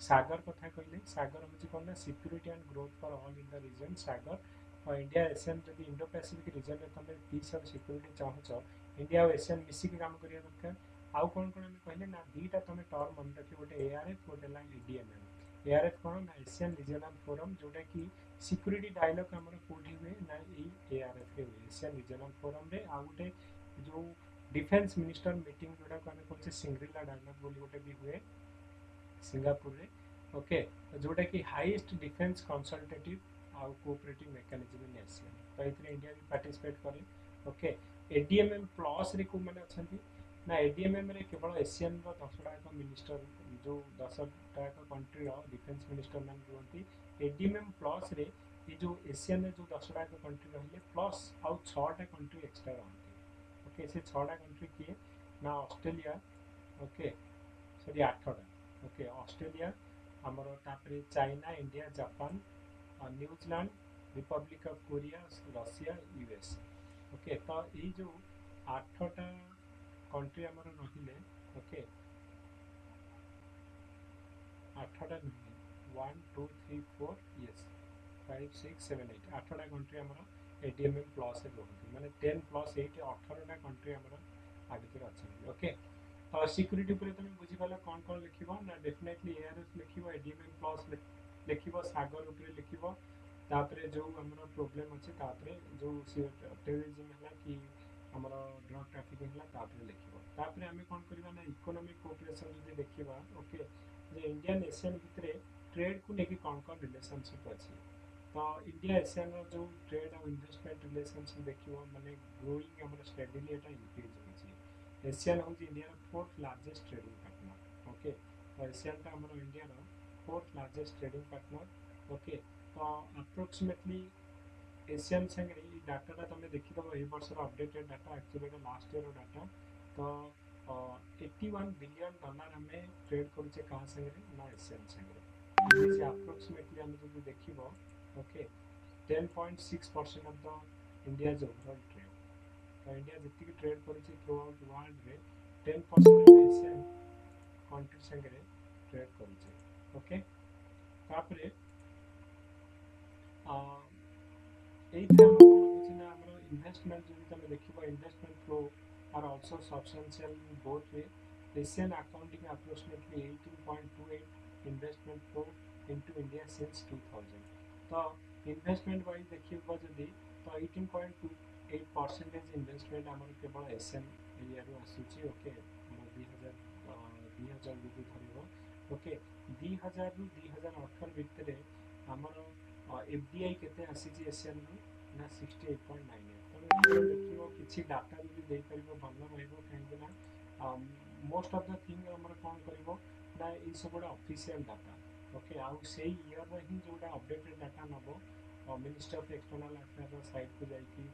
सागर कथा कहले सागर हूँ कौन ना security and growth for all in the region Sagar और इंडिया एशियन जब इंडो पैसिफिक रीजन में तुम पीस और सिक्यूरीटी चाहूच इंडिया और एशियन मिसिक काम करिया दरकार आउ कौन कौन आम कहले ना दुईटा तुम टर्म मन रखिए गोटे एआरएफ गोटे एडीएमएम एआरएफ कौन ना एशियन रीजनल फोरम जोटा कि सिक्यूरीटी डायलॉग आमर कौटी हुए ना एआरएफ रे हुए एशियन रीजनल फोरम रे आ गोटे जो डिफेन्स मिनिस्टर मीटिंग जोटा को आम कहते सिंग्रिला डायलॉग बोली गोटे भी हुए सिंगापुर रे ओके जोटा कि हाईएस्ट डिफेन्स कंसल्टेटिव आउ कोऑपरेटिव मैकेनिज्म इन एशिया तो ये इंडिया भी पार्टिसिपेट करे ओके एडीएमएम प्लस रे को माने अछंती ना एडीएमएम रे केवल एशियन रो 10टा का मिनिस्टर जो 10टा का कंट्री रो डिफेन्स मिनिस्टर मान रुहंती एडीएमएम प्लस रे ये जो एशियन रे जो 10टा का कंट्री रहले प्लस आउ 6टा कंट्री एक्स्ट्रा रहंती ओके से 6टा कंट्री किए ना ऑस्ट्रेलिया ओके सॉरी 8टा ओके ऑस्ट्रेलिया हमर तापरे China India Japan New Zealand Republic of Korea Russia US okay तो ये जो 8टा कंट्री आमर रहिले ओके 8टा नुहे 1 2 3 4 यस 5 6 7 8 8टा कंट्री आमर एडीएमएम प्लस रोहती माने 10 प्लस 8 18टा कंट्री आमर आ भीतर अच्छा ओके तो सिक्यूरीटी पर तुम बुझीपाल कौन कौन लिख ना डेफिनेटली एआरएफ लिख एडीएमएम प्लस लिख सागर उपर लिख तापरे जो हमर प्रोब्लेम अच्छे तापरे जो टेररिज्म है कि हमर ड्रग ट्राफिकिंग है तापरे लिख तापरे आम कौन करवा ना इकोनॉमिक कोऑपरेशन जो देखा ओके जे इंडियन एशियन भितर ट्रेड को लेकिन कौन कौन रिलेशनशिप अच्छे तो इंडिया एशियन जो ट्रेड और इन्वेस्टमेंट रिलेशनशिप देखिए माने ग्रोइंग हमर स्टेडीली एटा इंक्रीज होछि एशियन हूँ India 4th largest trading partner okay तो एशियन टा हमर India 4th largest trading partner okay तो अप्रोक्सीमेटली एशियन संगे डाटा तुम देखीदेव ए वर्ष updated data actually last year data तो 81 बिलियन डॉलर आम ट्रेड करुचे क्या संगे ना एशियन संगे अप्रोक्सीमेटली आम जो देख okay 10.6% of the India overall trade तो इंडिया जी ट्रेड कर थ्रू आउट वर्ल्ड रे 10% एशियन कंट्री संगे ट्रेड करुचे ओके तापरे इन्वेस्टमेंट जो तुम देख investment flow are also substantial in both way ASEAN accounting approximately 18.28 investment flow into India since 2000 तो इन्वेस्टमेंट वाइज देखिए जदि तो 18.28% इन्वेस्टमेंट आम केवल एशियन एरिया रू आसूची ओके 2000 भी धर ओके 2000 रू 2018 भितर आमर एफडीआई केते आसीची एशियन रू ना 68.98 तो देखियो किछि डाटा जदि दे परिबो भलो रहइबो काहे ना मोस्ट ऑफ द थिंग हमर कोन करबो ना ई सब बडा ऑफिशियल डाटा ओके आउ से ईयर रे ही जोडा updated data Nebo ministry of external affair site को जाई कि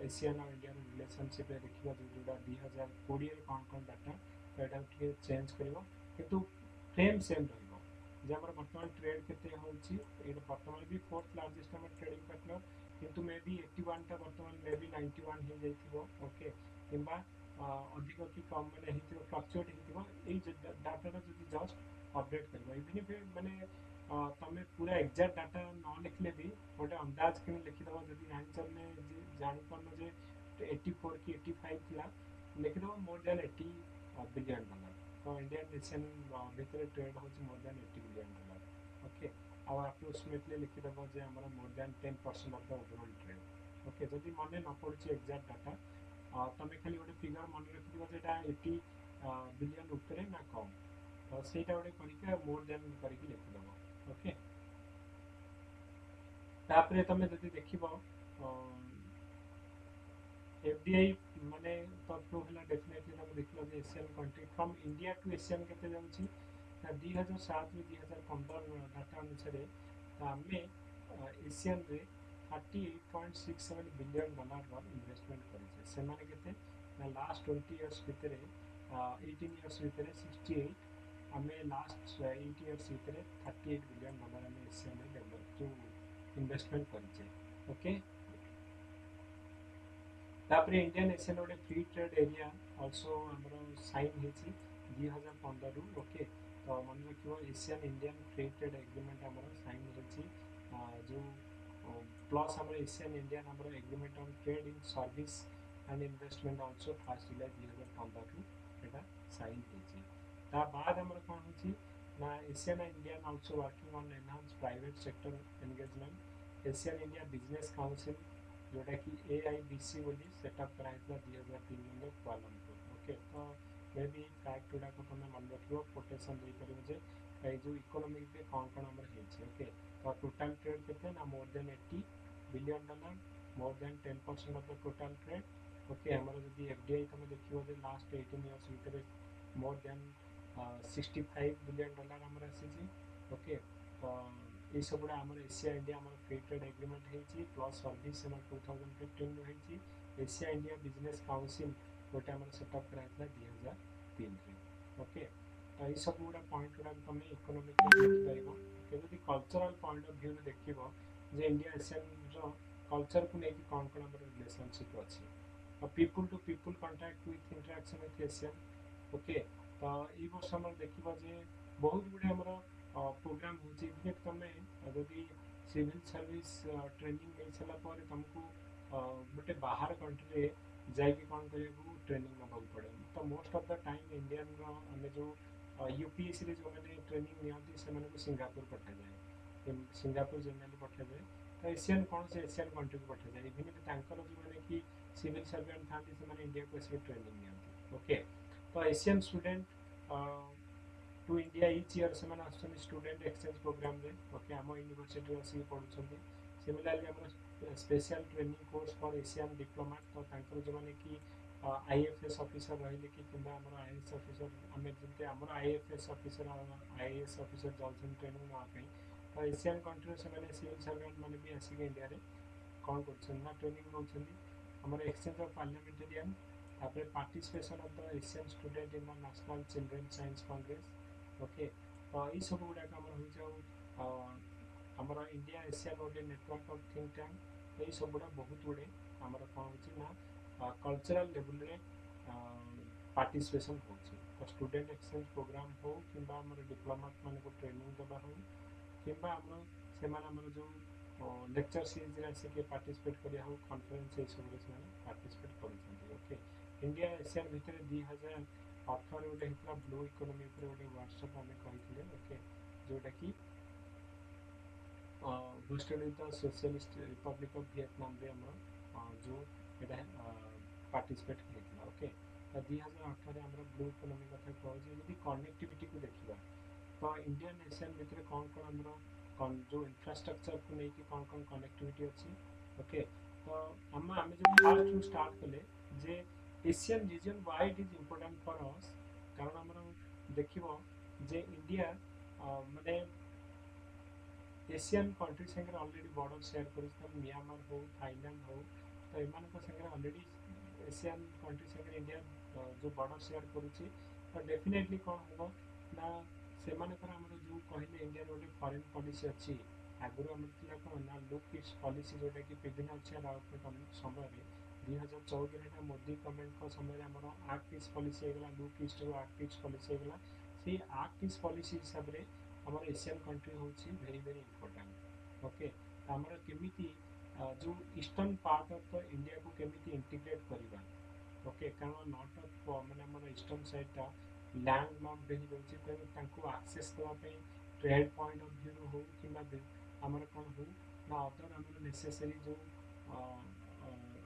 एशियन और इंडियन रिलेशनशिप रे देखिबो जोडा 2020 रे कोन डाटा तो एटा के चेंज करबो किंतु फ्रेम सेम रहइबो जे हमर वर्तमान ट्रेड केते होउची ए बर्तमान भी फोर्थ लार्जेस्ट हम ट्रेडिंग पार्टनर किंतु मे बी 81 टा बर्तमान मे बी 91 हो जाइथिबो ओके किंबा अधिक कि कम माने हिथिबो फ्लक्चुएट हिथिबो एई डाटाटा जदि जस्ट अपडेट करबो इवन इफ माने तमे पूरा एग्जैक्ट डाटा न लिखले भी गोटे अंदाज कि लिखिदबो जदि आंसर में जानि पारनो जे 84 कि 85 थिला लिखिदबो मोर देन 80 बिलियन डॉलर तो इंडियन नेशन भितर ट्रेड होची more than 80 billion dollar okay और अप्रोक्सीमेटली लिखिदबो जे हमरा more than 10% of the overall trade okay जदि मने न पड़ुची एग्जैक्ट डाटा तमें खाली गोटे फिगर मन रखिदिबो जेटा 80 बिलियन ऊपर ना कम तो सेटा गोटे करिके मोर देन करिके लिखिदबो ओके तापरे तमें जदि देखिबो एफडीआई माने तत्व हला डेफिनेटली तमे देखलो जे ASEAN country from India to ASEAN केते जाउची 2007 ରୁ 2015 डाटा अनुसार आमे एशियन रे 38.67 बिलियन डॉलर रो इन्वेस्टमेंट करिছে सेमाने केते ना लास्ट 20 इयर्स भितरे 18 इयर्स भितरे 68 आमे लास्ट 8 इयर्स भितरे 38 बिलियन डॉलर आमे एशियन रे डेवलप जो इन्वेस्टमेंट करिছে ओके तापरे इंडियन एशियन गोटे फ्री ट्रेड एरिया आल्सो हमरो साइन हेची 2015 रू ओके तो मन रखिबो ASEAN Indian free trade agreement हमरो साइन हेची जो प्लस हमरो एशियन इंडियन हमरो agreement on trade in service and investment also 1 जुलाई 2015 रू एटा साइन हेची ता बाद हमरो कोन होची ना Asian Indian also working on enhance private sector engagement Asian India business council जोटा कि AIBC बोली सेटअप कराइतला 2003 में कुआलालंपुर ओके तो मे बी फैक्ट गुडा को तुम मन रखियो कोटेशन दे करियो जे ए जो इकोनॉमिक पे कोन हमर हेछि ओके तो टोटल ट्रेड केते ना more than 80 billion dollar more than 10% of the total trade okay हमर जदी एफडीआई तुम देखियो जे लास्ट 18 इयर्स भीतर मोर देन 65 बिलियन डॉलर हमर आसी ओके तो ये सब गुड़ा आमर एशिया इंडिया आमर फ्री ट्रेड एग्रीमेंट हेची प्लस सर्विस हमर 2015 रो हेची एशिया इंडिया बिजनेस काउंसिल गोटे आमर सेटअप कराइतला 2003 रे ओके तो ये सब गुड़ा पॉइंट गुड़ा तुम इकोनॉमिक देखि पाइबो के जदी कल्चरल पॉइंट ऑफ व्यू रे देखिबो जे इंडिया एशियन रो कल्चर को लेके कोन कोन हमर रिलेशनशिप अछि और people to people contact with interaction with ASEAN okay तो ई वर्ष हमर देखिबो जे बहुत गुडे हमर प्रोग्राम होची इवन तमे जदि सिविल सर्विस ट्रेनिंग नै छला पर तुमको गोटे बाहर कंट्री रे जाय के कोन करियो ट्रेनिंग नबा पड़े तो most of the time Indian रो हमें जो यूपीएससी रे जो माने ट्रेनिंग नियंती से माने को सिंगापुर पठा जाए सिंगापुर जनरली पठा जाए तो एशियन कौन से एशियन कंट्री को पठा जाए इवन तांकर जो माने कि सिविल सर्वेंट थांती से माने इंडिया को से ट्रेनिंग नियंती ओके तो ASEAN student to India each year से आसुन स्टूडेंट एक्सचेंज प्रोग्राम रे ओके आम यूनिवर्सिटी आसी पढ़ुछंती सिमिलरली हम special training course for ASEAN diplomat तो तांकर जो माने कि आईएफएस ऑफिसर रहले कि किंबा हमर आईएएस ऑफिसर हमें जंते हमर आईएफएस ऑफिसर आईएएस ऑफिसर जाउछन ट्रेनिंग ना पे तो एशियन कंट्री से माने सिविल सर्वेंट माने भी आसी के इंडिया रे कोन करछन ना ट्रेनिंग नउछन हमर एक्सचेंज ऑफ पार्लियामेंटेरियन तापर participation of the Asian student in the national children science Congress okay तो ये सब गुड़ा हमर हो जाऊ हमर इंडिया एशिया गोटे नेटवर्क ऑफ थिंक टैंक ये सब गुड़ा बहुत गुड़े हमर कौन होची ना कल्चरल लेवल रे पार्टिसिपेशन होची तो स्टूडेंट एक्सचेंज प्रोग्राम हो किंबा हमर डिप्लोमेट माने को ट्रेनिंग देबा हो किंबा हमर से माने हमर जो लेक्चर सीरीज रे से के पार्टिसिपेट करिया हो कॉन्फ्रेंस ये सब रे से पार्टिसिपेट करछन ओके इंडिया एशिया भीतर 2018 गोटे हितला ब्लू इकोनॉमी ऊपर गोटे व्हाट्सएप आमे कहिथिले ओके जोटा कि hosted with the socialist Republic of Vietnam रे हमर जो एटा पार्टिसिपेट हेतला ओके तो 2018 रे हमर ब्लू इकोनॉमी कथा कहू जे यदि कनेक्टिविटी को देखिबा तो इंडियन एशियन भीतर कोन कोन हमर जो इंफ्रास्ट्रक्चर को लेके कोन कोन कनेक्टिविटी अछि ओके तो हम जो फर्स्ट टू स्टार्ट कले जे ASEAN region why it is important for us कारण हमर देखिबो जे इंडिया माने एशियन कंट्री संगे ऑलरेडी बॉर्डर शेयर करछ म्यांमार हो थाईलैंड हो तो एमान को संगे ऑलरेडी एशियन कंट्री संगे इंडिया जो बॉर्डर शेयर करूची तो डेफिनेटली कोन होबो ना से माने कर हमर जो कहले इंडिया रोटे फॉरेन पॉलिसी अछि आगुरी आम कौन ना लुक इस्ट पॉलिसी जोटा कि पिभिनक्ष राव समय 2014 मोदी गवर्नमेंट समय आम आक्ट ईस्ट पॉलिसी होगा look east act east policy होगा से आक्ट ईस्ट पॉलिसी हिसाब से आम एशियन कंट्री हूँ वेरी वेरी इंपोर्टाट ओके आमर केमी जो eastern part of the India को केमी इंटीग्रेट करवा ओके कारण नॉर्थ ऑफ मैंने आम ईस्टर्न साइडटा लैंड लॉक हो जाए तेणु आक्सेस देवाई ट्रेड पॉइंट ऑफ व्यू हो कि आमर कौन हो ना अदर आम नेसेसरी जो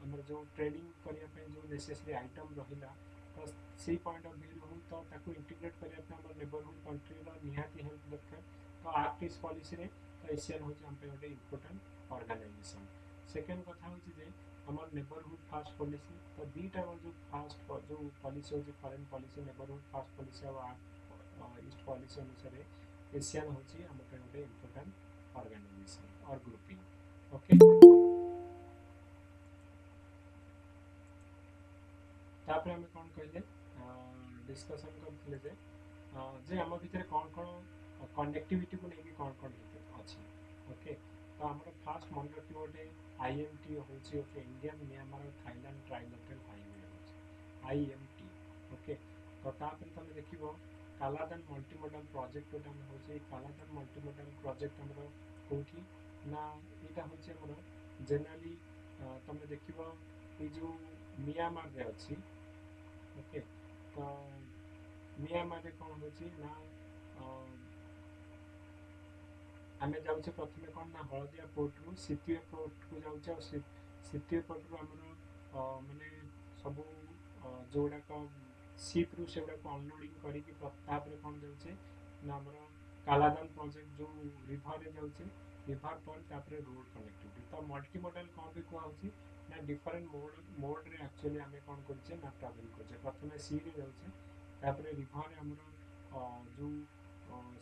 आमर जो ट्रेडिंग करने जो नेसेसरी आइटम रहा तो से पॉइंट ऑफ व्यू हो तो ताको इंटीग्रेट करने आम नेबरहुड कंट्री निहाती हेल्प दरकार तो आक्ट ईस्ट पॉलिसी रे तो एशियन हूँ आम गोटे इंपोर्टाट ऑर्गेनाइजेशन सेकेंड कथा हूँ आमर नेबरहुड फास्ट पॉलिसी तो दीटा जो फास्ट जो पॉलिसी हो foreign policy neighbourhood fast policy और आक्ट ईस्ट पॉलिसी अनुसार एशियन हूँ आम गोटे इंपोर्टाट ऑर्गेनाइजेशन और ग्रुपिंग ओके तापर आम कौन कहले डिस्कसन करते जे आम भितर कौन कौन कनेक्टिविटी को लेकिन कौन कौन अच्छी ओके तो आम फास्ट मन रखिए गोटे IMT हूँ okay Indian Myanmar Thailand trilateral highway IMT okay तो तापर तुम देख कालादान मल्टीमोडाल प्रोजेक्ट गोटे आम हूँ कालादान मल्टीमोडाल प्रोजेक्ट आम कौटी ना यहाँ हूँ आम जेनेराली तुम देख ये जो म्यांमार रे अच्छी ओके तो म्यांमार रे कौन हो ना आम जाऊे प्रथम कौन ना हलदिया पोर्ट रु सीतीय पोर्ट को जाऊे सीतीय पोर्ट रु आम माने सब जोड़ाक सीप रु से अनलोडिंग करके कौन जाऊे ना आम कालादान प्रोजेक्ट जो रिभर रे जाऊे रिभर पर तापर रोड कनेक्टिविटी तो मल्टीमोडाल कौन भी कहूँ ना डिफरेंट मोड रे एक्चुअली आम कौन करछे ना ट्रैवल करछे प्रथम सी रे जाऊे तापर रिभर आमर जो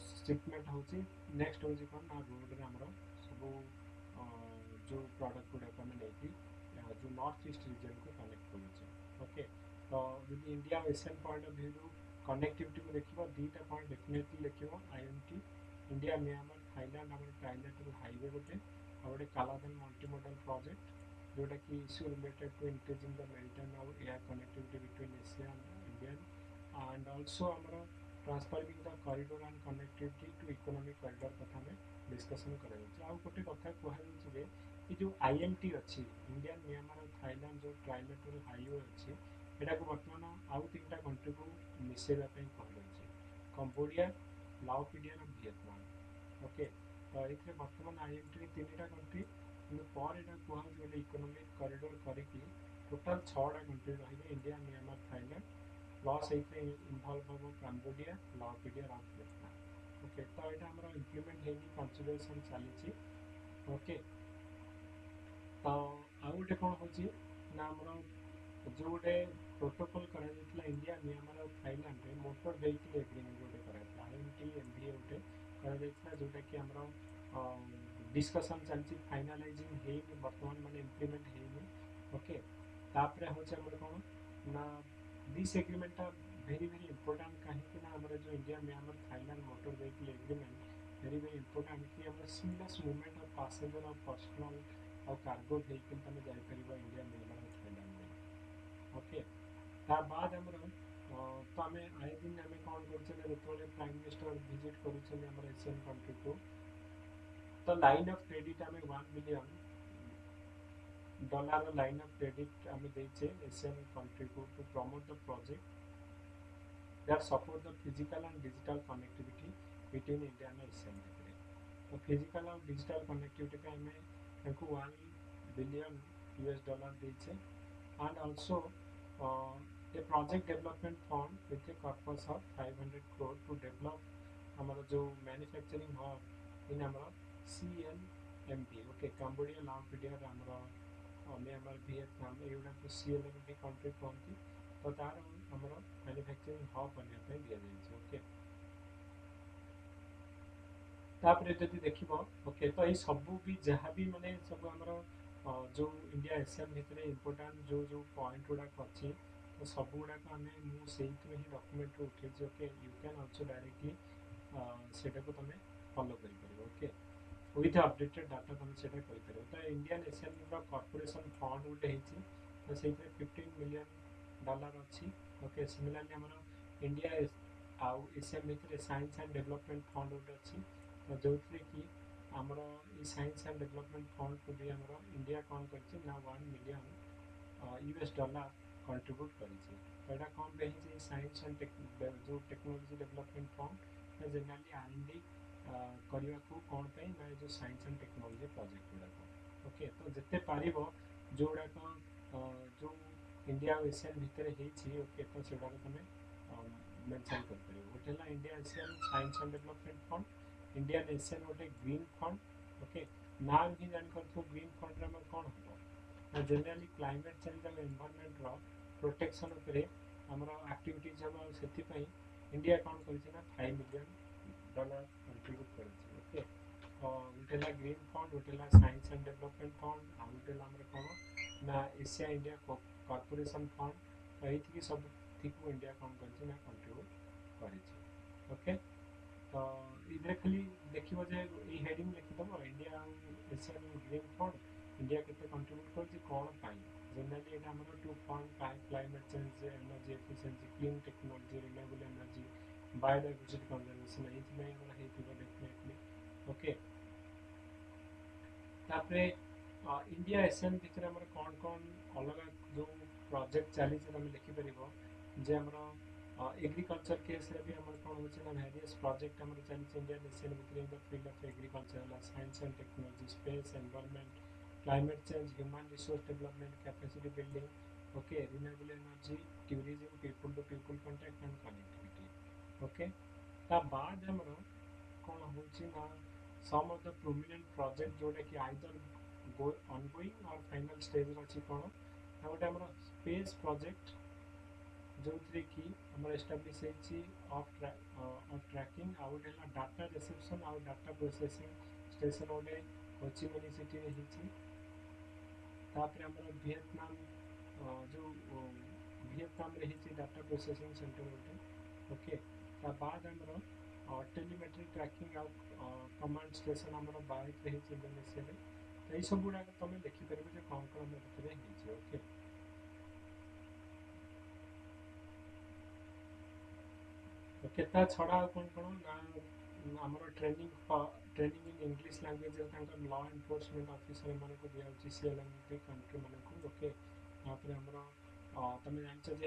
शिपमेंट होची नेक्स्ट होची कौन ना रोड रे आमर सब जो प्रोडक्ट गुड़ाक आम लेकिन जो नॉर्थ ईस्ट रीजन को कनेक्ट करुचे ओके तो जो India ASEAN point of view connectivity को देखिए दीटा पॉइंट डेफिनेटली देखिए IMT इंडिया म्यांमार थाईलैंड आम ट्राइलेटरल हाईवे गोटे और गोटे कालादान मल्टीमोडाल प्रोजेक्ट जोटा कि issue related to increasing the maritime और air connectivity between Asia and Indian and also आमर transforming the corridor and connectivity to economic corridor कथा में डिस्कशन करा गोटे कथा कहु ये जो IMT अच्छी इंडियन म्यांमार और थाईलैंड जो ट्राइलेटरल हाईवे अच्छी यहाँ बर्तमान आउ 3टा कंट्री को मिसेवाई कहु कंबोडिया लाओपिडिया और वियतनाम ओके तो ये बर्तमान IMT 3टा कंट्री पर यहाँ कहूँ गोटे इकोनॉमिक कॉरिडोर करके टोटाल 6टा कंट्री रही इंडिया म्यांमार थाईलैंड प्लस ये इनवल्व हम कंबोडिया लाओपिडिया और वियतनाम ओके तो यहाँ आम इम्प्लीमेंट होनी कनसिडरेसन चली ओके तो आउ गोटे कौन हो ना आम जो गोटे प्रोटोकॉल करा इंडिया म्यांमार और थाईलैंड रे मोटर व्हीकल एग्रीमेंट गोटे करा IMT MVA गोटे करा जोटा कि आम डिस्कसन चलती फाइनालाइजिंग है बर्तमान माने इम्प्लीमेंट है ओके तापर हूँ कौन ना दिस एग्रीमेंटा वेरी वेरी इंपोर्टाट कहीं ना आम जो India Myanmar Thailand motor vehicle agreement very very important कि आम सीमलेस मूवमेंट ऑफ पैसेंजर और पर्सनल और कार्गो व्हीकल तुम जापर इंडिया म्यांमार और थाईलैंड में ओके ता बाद आमर तो आम आए दिन आम कौन कर प्राइम मिनिस्टर विजिट कर एशियन कंट्री को तो लाइन ऑफ क्रेडिट आम $1 बिलियन लाइन ऑफ क्रेडिट आम देचे एशियन कंट्री को to promote the project that support the physical and digital connectivity between India and Asian तो फिजिकल और डिजिटल कनेक्टिविटी पे हमें $1 billion देचे and also a project development fund with a purpose of 500 crore to develop हमारा जो manufacturing hub इन हमारा CLMV okay Cambodia लाओपिडिया हमारा Myanmar Vietnam एगुड़ा को CLMV country कहती तो तार हमारा मैन्युफैक्चरिंग हब बनने दि जाए ओके तापर जदि देखिब ओके तो ये सबू भी जहाँ भी माने सब हमारा जो इंडिया एशियन भितर इंपोर्टाट जो जो पॉइंट गुड़ाक अच्छी तो सब गुड़ाक आम मुझे ही डॉक्यूमेंट उठे okay you can also directly सेटा को तुम फॉलो कर ओके विथ अपडेटेड डाटा तुम से कहीपर तो इंडियन एशियन कॉर्पोरेशन फंड गोटे होती तो से $15 मिलियन अच्छी ओके सिमिलरली आम इंडिया आउ एशिया भितर साइंस एंड डेवलपमेंट फंड गोटे अच्छी तो जो कि आमर ये साइंस एंड डेवलपमेंट फंड को भी आमर इंडिया कौन कर $1 मिलियन US कंट्रीब्यूट करें तो यहाँ कौन पे साइंस एंड जो technology development fund generally R&D करने को कौन पे ना जो साइंस एंड टेक्नोलोजी प्रोजेक्ट गुड़ाक ओके तो जिते पार जो गुड़ाक जो इंडिया और एशियन भितर होती ओके तो से तुम मेंशन कर गोटे है India Asian science and development fund Indian ASEAN गोटे ग्रीन फंड ओके ना ही जानकर ग्रीन फंड में कौन हम जनरली क्लाइमेट चेंज और एनवायरनमेंट प्रोटेक्शन आमर एक्टिविटीज हम से इंडिया कौन कर $5 मिलियन कंट्रीब्यूट कर ओके गोटे है ग्रीन फंड गोटे है साइंस एंड डेवलपमेंट फंड आ गोटे आमर कौन ना एशिया इंडिया कॉर्पोरेशन फंड तो ये सब इंडिया कौन कर कंट्रीब्यूट कर ओके तो ये खाली देखो जे ये हेडिंग लिखिदेव India ASEAN green fund India केते कंट्रीब्यूट कर कौन पाई जनरली ये आम to fund climate change energy efficiency clean technology renewable energy biodiversity conservation ये डेफिनेटली ओके तापरे इंडिया एशियन भितर आम कौन कौन अलग जो प्रोजेक्ट चली तुम लिखिपर जे आम एग्रीकल्चर केस रे भी आम कौन हो वेरियस प्रोजेक्ट आम चलती इंडियन एशियन भितर in the field of agriculture science and technology space environment climate change human resource development capacity building okay renewable energy tourism people to people contact and connectivity okay ता बाद हमर कौन होची ना some of the prominent project जोटा कि either go ongoing और final stage अच्छी कौन ना गोटे आम स्पेस प्रोजेक्ट जो कि आम एस्टाब्लीश ऑफ ट्रैकिंग आउ गोटे डाटा रिसेप्शन आउ डाटा प्रोसेसिंग स्टेशन गोटे होचिमिनी सिटी रे हिची तापर आमर वियतनाम जो वियतनाम रे हिची डाटा प्रोसेसिंग सेंटर गोटे ओके ता बाद आमर टेलीमेट्री ट्रैकिंग आउ कमांड स्टेशन आमर भारत रे हिची इंडोनेशिया रे तो ये सब गुड़ा तुम देखिपर जो कौन कौन भितर ओके ओके ता छड़ा कौन कौन ना आमर training in English language law enforcement officer मान को दिया सीएलएम कंट्री मान ओके तापर आमर तुम जान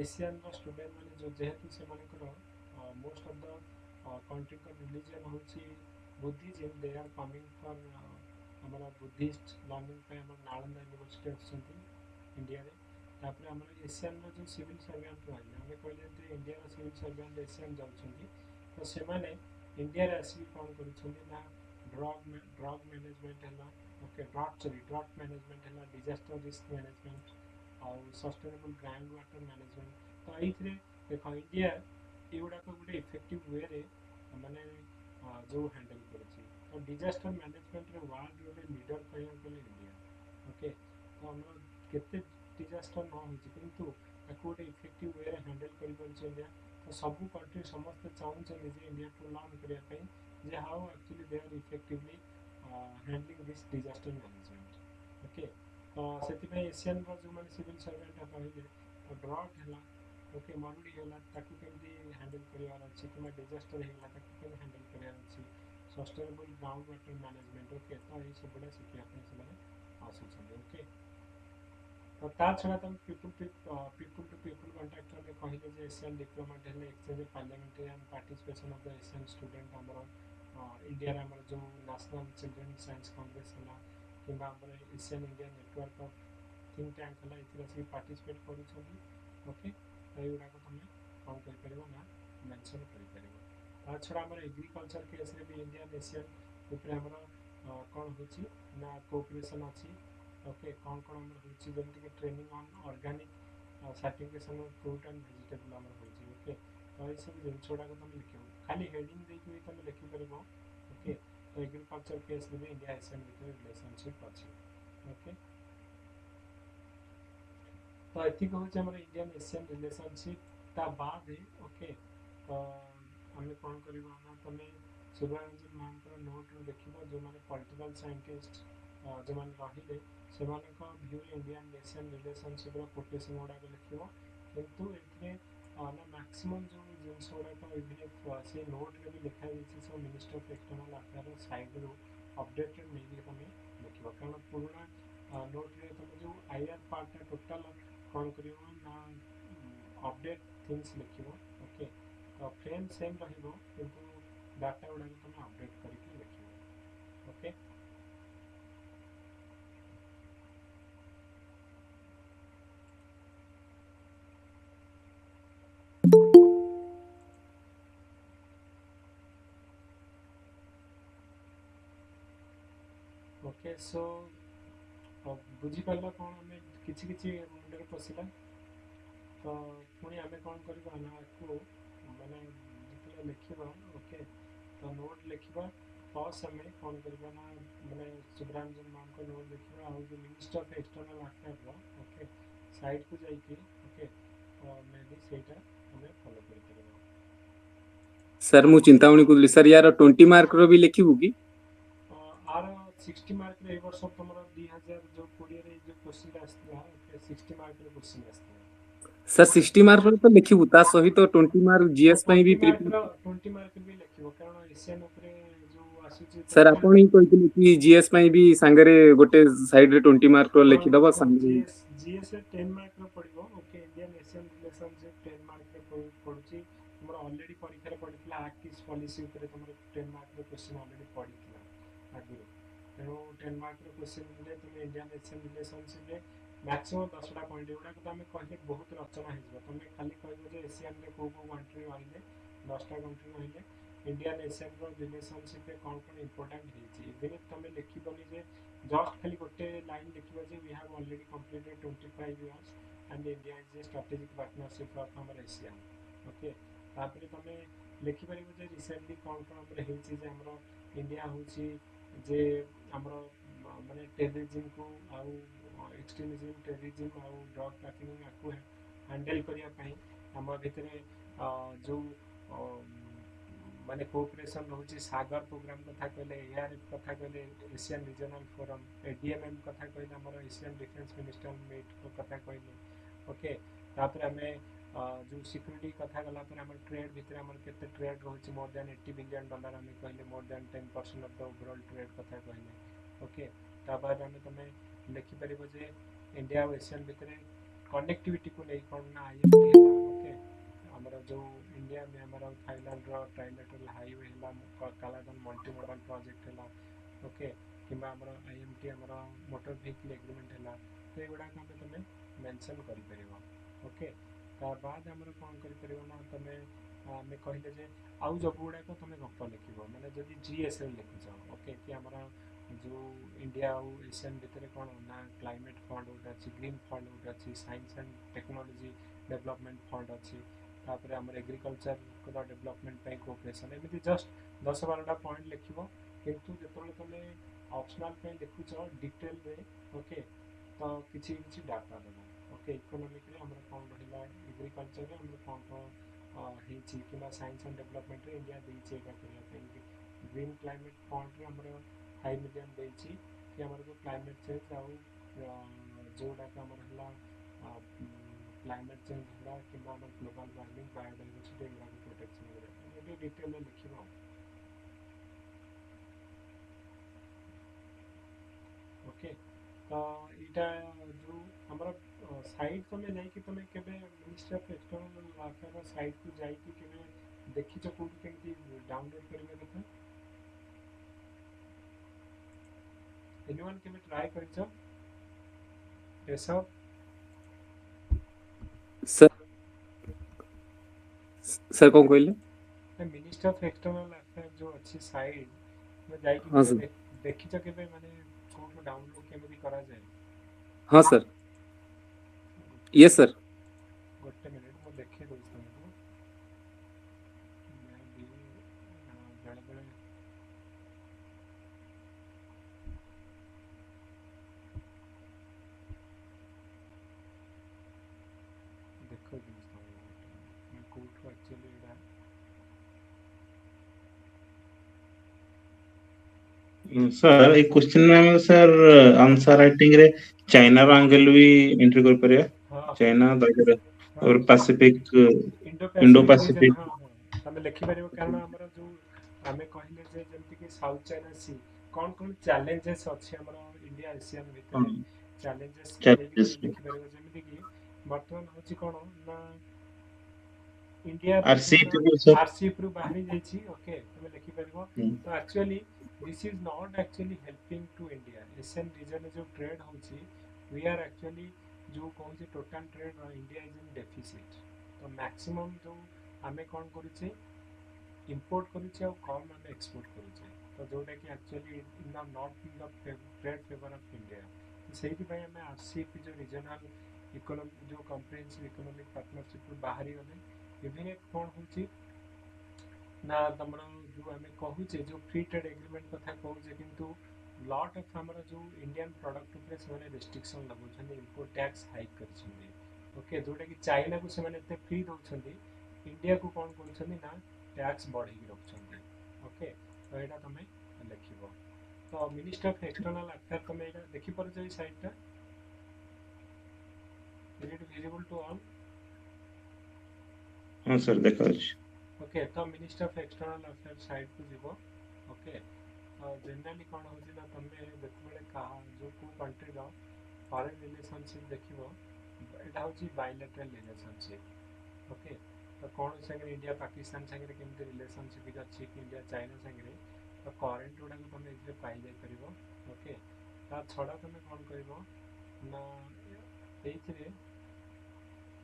एशियन स्टूडेंट मैंने जो जेहेतु से मोस्ट ऑफ द कंट्री का रिलीजन हूँ Buddhism they are coming for आमर बुद्धिस्ट लर्निंग नालंदा यूनिवर्सिटी आसुँच इंडिया रे तापर आम एशियन जो सिविल सर्वेंट रही आम कहले इंडिया सिविल सर्वेंट एशियन जाऊँगी तो से इंडिया आसिक कौन कर ड्रग मैनेजमेंट है ओके ड्रग मैनेजमेंट है डिजास्टर रिस्क मैनेजमेंट आउ सस्टेनेबल ग्राउंड वाटर मैनेजमेंट तो ये देख इंडिया युवाक गोटे इफेक्टिव वे माने जो हैंडल कर तो डिजास्टर मैनेजमेंट रे वर्ल्ड गोटे लीडर कहना गले इंडिया ओके तो आम केते डिजास्टर न हो किंतु गोटे इफेक्टिव वे हैंडल कर इंडिया तो सब कंट्री समस्त चाहते इंडिया टू लर्न करने how actually they are effectively handling this disaster management okay तो से एशियन जो मैंने सिविल सर्वेंट कहले तो ड्रग है ओके मरुड़ी है केमती हैंडल करार अच्छी कि डिजास्टर है हैंडल करार अच्छी sustainable ground water management okay तो ये सब गुड़ा शिखापी आसुँच ओके तो ता छड़ा तुम पीपल टू पीपल कंटाक्ट में कहले एशियन डिप्लोमेट है exchange parliamentarian participation of the Asian student आमर इंडिया आमर जो नेशनल चिल्ड्रेन साइंस कांग्रेस है कि Asian India network of think tank है ये पार्टिसिपेट कर ओके तो युवाक तुम कौन कर ना मेंशन कर छड़ा आम एग्रीकल्चर केस रे भी इंडियन एशियन उपरे आमर कौन हो ना कोऑपरेशन अच्छी ओके कौन कौन आम जमीक training on organic certification of fruit and vegetable आम हो ओके तो ये सब जिन गुड़ाक तुम लिख खाली हेडिंग देखिए तुम लिखिपर ओके तो एग्रीकल्चर केस रे भी इंडिया एशियन भितर रिलेशनशिप अच्छी ओके तो ये हूँ आम इंडियन एशियन रिलेशनशिप ता बाद ओके तो आम कौन करना तुम सुब्रमण्यम मैम नोट रू देखिबो जो माने पॉलिटिकल साइंटिस्ट जो माने रहिले सेमानक व्यू इंडियन नेशन रिलेशनशिप रो कोटेशन गुड़ा लिखिबो किंतु एथिरे ना मैक्सिमम जो जिनस गुड़ा इवन से नोट रे भी लिखा जाइछि सब minister of external affair side रो अपडेटेड नहीं तमे लिखिबो कारण पुराना नोट रे तमे जो आईआर पार्ट टोटल कौन करियो ना अपडेट थिंग्स लिखिबो ओके तो फ्रेम सेम रहिबो किंतु डाटा गुड़ा तुम अपडेट करके लिखिबो ओके ओके सो बुझी पाला कौन हमें किछि किछि मुंडे पसिला तो पुणी आम कौन करवा ना को माने जितने लिखा ओके तो नोट लिखा प्लस आम कौन करवा ना माने सुब्रमण्यम मैम को नोट लिखा आउ जो minister of external affair okay side को जाइए ओके तो मे भी सेटा आम फॉलो कर परबा सर मु चिंतामणि को सर यार 20 मार्क रो भी लिखिबु की आर 60 मार्क रे वर्ष तुमरो 2000 जो 20 रे जो क्वेश्चन आस्थिला ओके 60 मार्क रे क्वेश्चन आस्थिला सर 60 मार्क रो तो लिखिबु ता सहित 20 मार्क जीएस पई भी 20 मार्क भी लिखिबो कारण एशियन ऊपर जो आसुची सर आपण ही कहितले कि जीएस पई भी संगरे गोटे साइड रे 20 मार्क रो लिखि दबा संगरे जीएस 10 मार्क रो पड़िबो okay Indian ASEAN relationship 10 mark रे पड़ुची तुमर ऑलरेडी परीक्षा रे पड़ितला एक्ट इज पॉलिसी ऊपर तुमर 10 मार्क रो क्वेश्चन ऑलरेडी पड़ितला आगुरो तेणु 10 मार्क रो क्वेश्चन रे तुम इंडियन एशियन रिलेशनशिप रे मैक्सिमम 10टा पॉइंट एवडा को हमें कहले बहुत रचना हिजबो तुम खाली कहबो जे एशियन रे को कंट्री आइले 10टा कंट्री आइले इंडियन एशियन रो रिलेशनशिप रे कौन इंपोर्टेंट हिची इवन तुम लिखिबनी जे जस्ट खाली गोटे लाइन लिखिबो जे we have already completed 25 years and India is a strategic partnership of our Asian okay तापर तुम लिखि परिबो जे रिसेंटली कौन हमर हिची जे हमर इंडिया होची जे हमर माने टेररिज्म को आउ एक्सट्रीमिज्म टेररिज्म आउ ड्रग ट्रैफिकिंग को हैंडल करिया पई हम भितरे जो माने कोऑपरेशन रहउची सागर प्रोग्राम कथा कहले एआरएफ कथा कहले एशियन रीजनल फोरम एडीएमएम कथा कहले हमर एशियन डिफेंस मिनिस्टर मीट कथा कहले ओके तापर हमें जो सिक्योरिटी कथा गला पर हमर ट्रेड भितर हमर केते ट्रेड रहउची मोर देन $80 बिलियन हमें कहले more than 10% of the overall trade कथा कहले ओके तापर हमें तमे लिखि परिबो जे इंडिया और एशियन भितर कनेक्टिविटी को नहीं कौन ना आईएमटी ओके हमारा जो इंडिया में हमारा थाईलैंड रो ट्राइलेटरल हाईवे है कालागन मल्टी मॉडल प्रोजेक्ट है ओके कि हमारा आईएमटी हमारा मोटर व्हीकल एग्रीमेंट है तो युवा आम तुम मेंशन कर ओके तार बाद आम कौन कर ना तुम आम कहले जे आउ जब गुड़ाक तुम गप लिख मैंने जब जीएसएल लिखुच ओके कि हमारा जो इंडिया और एशियन भितर कौन ना क्लाइमेट फंड गोटे अच्छी ग्रीन फंड गोटे अच्छी science and technology development fund अच्छी तापर आम एग्रीकल्चर डेवलपमेंट कोऑपरेशन एमती जस्ट 10-12टा पॉइंट लिख किंतु जो तुम ऑप्शनल लिखुच डिटेल रे ओके तो किसी किसी डाटा देव ओके इकोनॉमिक रे हमर कौन रहिला एग्रीकल्चर रे हमर कौन कौन हेची किबा साइंस एंड डेवलपमेंट रे इंडिया देइछे एका करिया पे ग्रीन क्लाइमेट फंड रे हमर 5 मिलियन देइछी कि हमर जो क्लाइमेट चेंज आउ जोडा का हमर हला क्लाइमेट चेंज होला कि हमर ग्लोबल वार्मिंग बायोडायवर्सिटी एग्रा प्रोटेक्शन वगैरह ये डिटेल में लिखिबो ओके तो इटा जो हमर साइट तुम जाई कि तुम केबे minister of external affair site को जाई कि केबे देखिछ कोठी केमती डाउनलोड करबे कथा एनीवन केबे ट्राई करिछ ये सब सर सर कौन कहले मिनिस्टर ऑफ एक्सटर्नल अफेयर जो अच्छी साइट में जाई कि हाँ सर देखिछ केबे माने कोठो डाउनलोड केमती करा जाए हाँ सर यस सर गोटे मिनिट मु देखि दउछ तुमको मैं भी बेले बेले देखो दउछ तुमको मैं कोठो एक्चुअली एडा सर ए क्वेश्चन में सर आंसर राइटिंग रे चाइना रो एंगल भी एंट्री कर परिया हाँ चाइना दागर हाँ और Pacific Indo Indo Pacific reason Pacific हाँ हाँ तमें लिखिपार कारण आमर जो आम कहले जमती कि साउथ चाइना सी कौन कौन चैलेंजेस अच्छे आमर इंडिया एशियन भितर चैलेंजेस ये भी चैलेंजेस तमें लिखिपार जमीती कि बर्तमान हूँ कौन ना इंडिया आरसीईपी विभिन्न सर आरसीएफ रु बाहरी जाइए ओके तुम लिखिपार तो actually this is not actually helping to India ASEAN region जो ट्रेड होची वी आर एक्चुअली जो कौन total trade India is in deficit तो मैक्सिमम जो आम कौन करुचे इम्पोर्ट करुचे और कम आम एक्सपोर्ट करुचे तो जोटा कि actually in the not in the trade favour of India तो से आम आरसीईपी जो रीजनल इकोनॉमिक जो कम्प्रिहेंसिव इकोनॉमिक पार्टनरशिप बाहरी गले इवन कौन हो ना तुम जो आम कहूचे जो फ्री ट्रेड एग्रीमेंट कथा कहूचे किंतु लॉट ऑफ आमर जो इंडियन प्रोडक्ट उपरे से रेस्ट्रिक्शन लगाउछन इम्पोर्ट टैक्स हाइक करछन ओके जोटा कि चाइना को से फ्री दौरान इंडिया को कौन कर ना टैक्स बढ़े रखुच्च ओके तो यहाँ तुम लिख तो मिनिस्टर ऑफ एक्सटर्नल अफेयर तुम यहाँ देखिपार साइडटा is it visible to all हाँ सर देखा ओके तो minister of external affair side को जीव ओके जनरली कौन हो तुम जिते कहा जो को कंट्री फॉरेन रिलेशनशिप देख यहाँ हूँ बायलैटरल रिलेशनशिप ओके तो कौन संगे इंडिया पाकिस्तान संगे केमती रिलेशनशिप अच्छी कि इंडिया चाइना संगे तो करेन्ट गुड़ा तुम ये पाई पार ओके ता छड़ा तुम कौन कर ना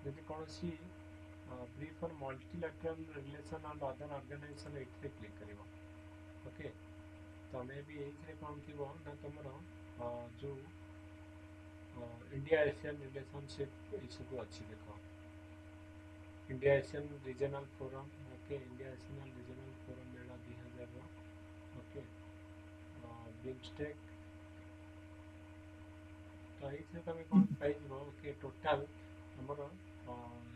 ये कौन सी brief on multilateral relation and other organisation ये क्लिक कर ओके तुम्हें भी ये कौन थी ना तुम जो इंडिया एशियन रिलेशनशिप ये सब अच्छी देख India Asian regional forum okay India Asian regional forum मेला 2000 ओके बिमस्टेक तो ये तुम कौन पाइब ओके टोटाल आमर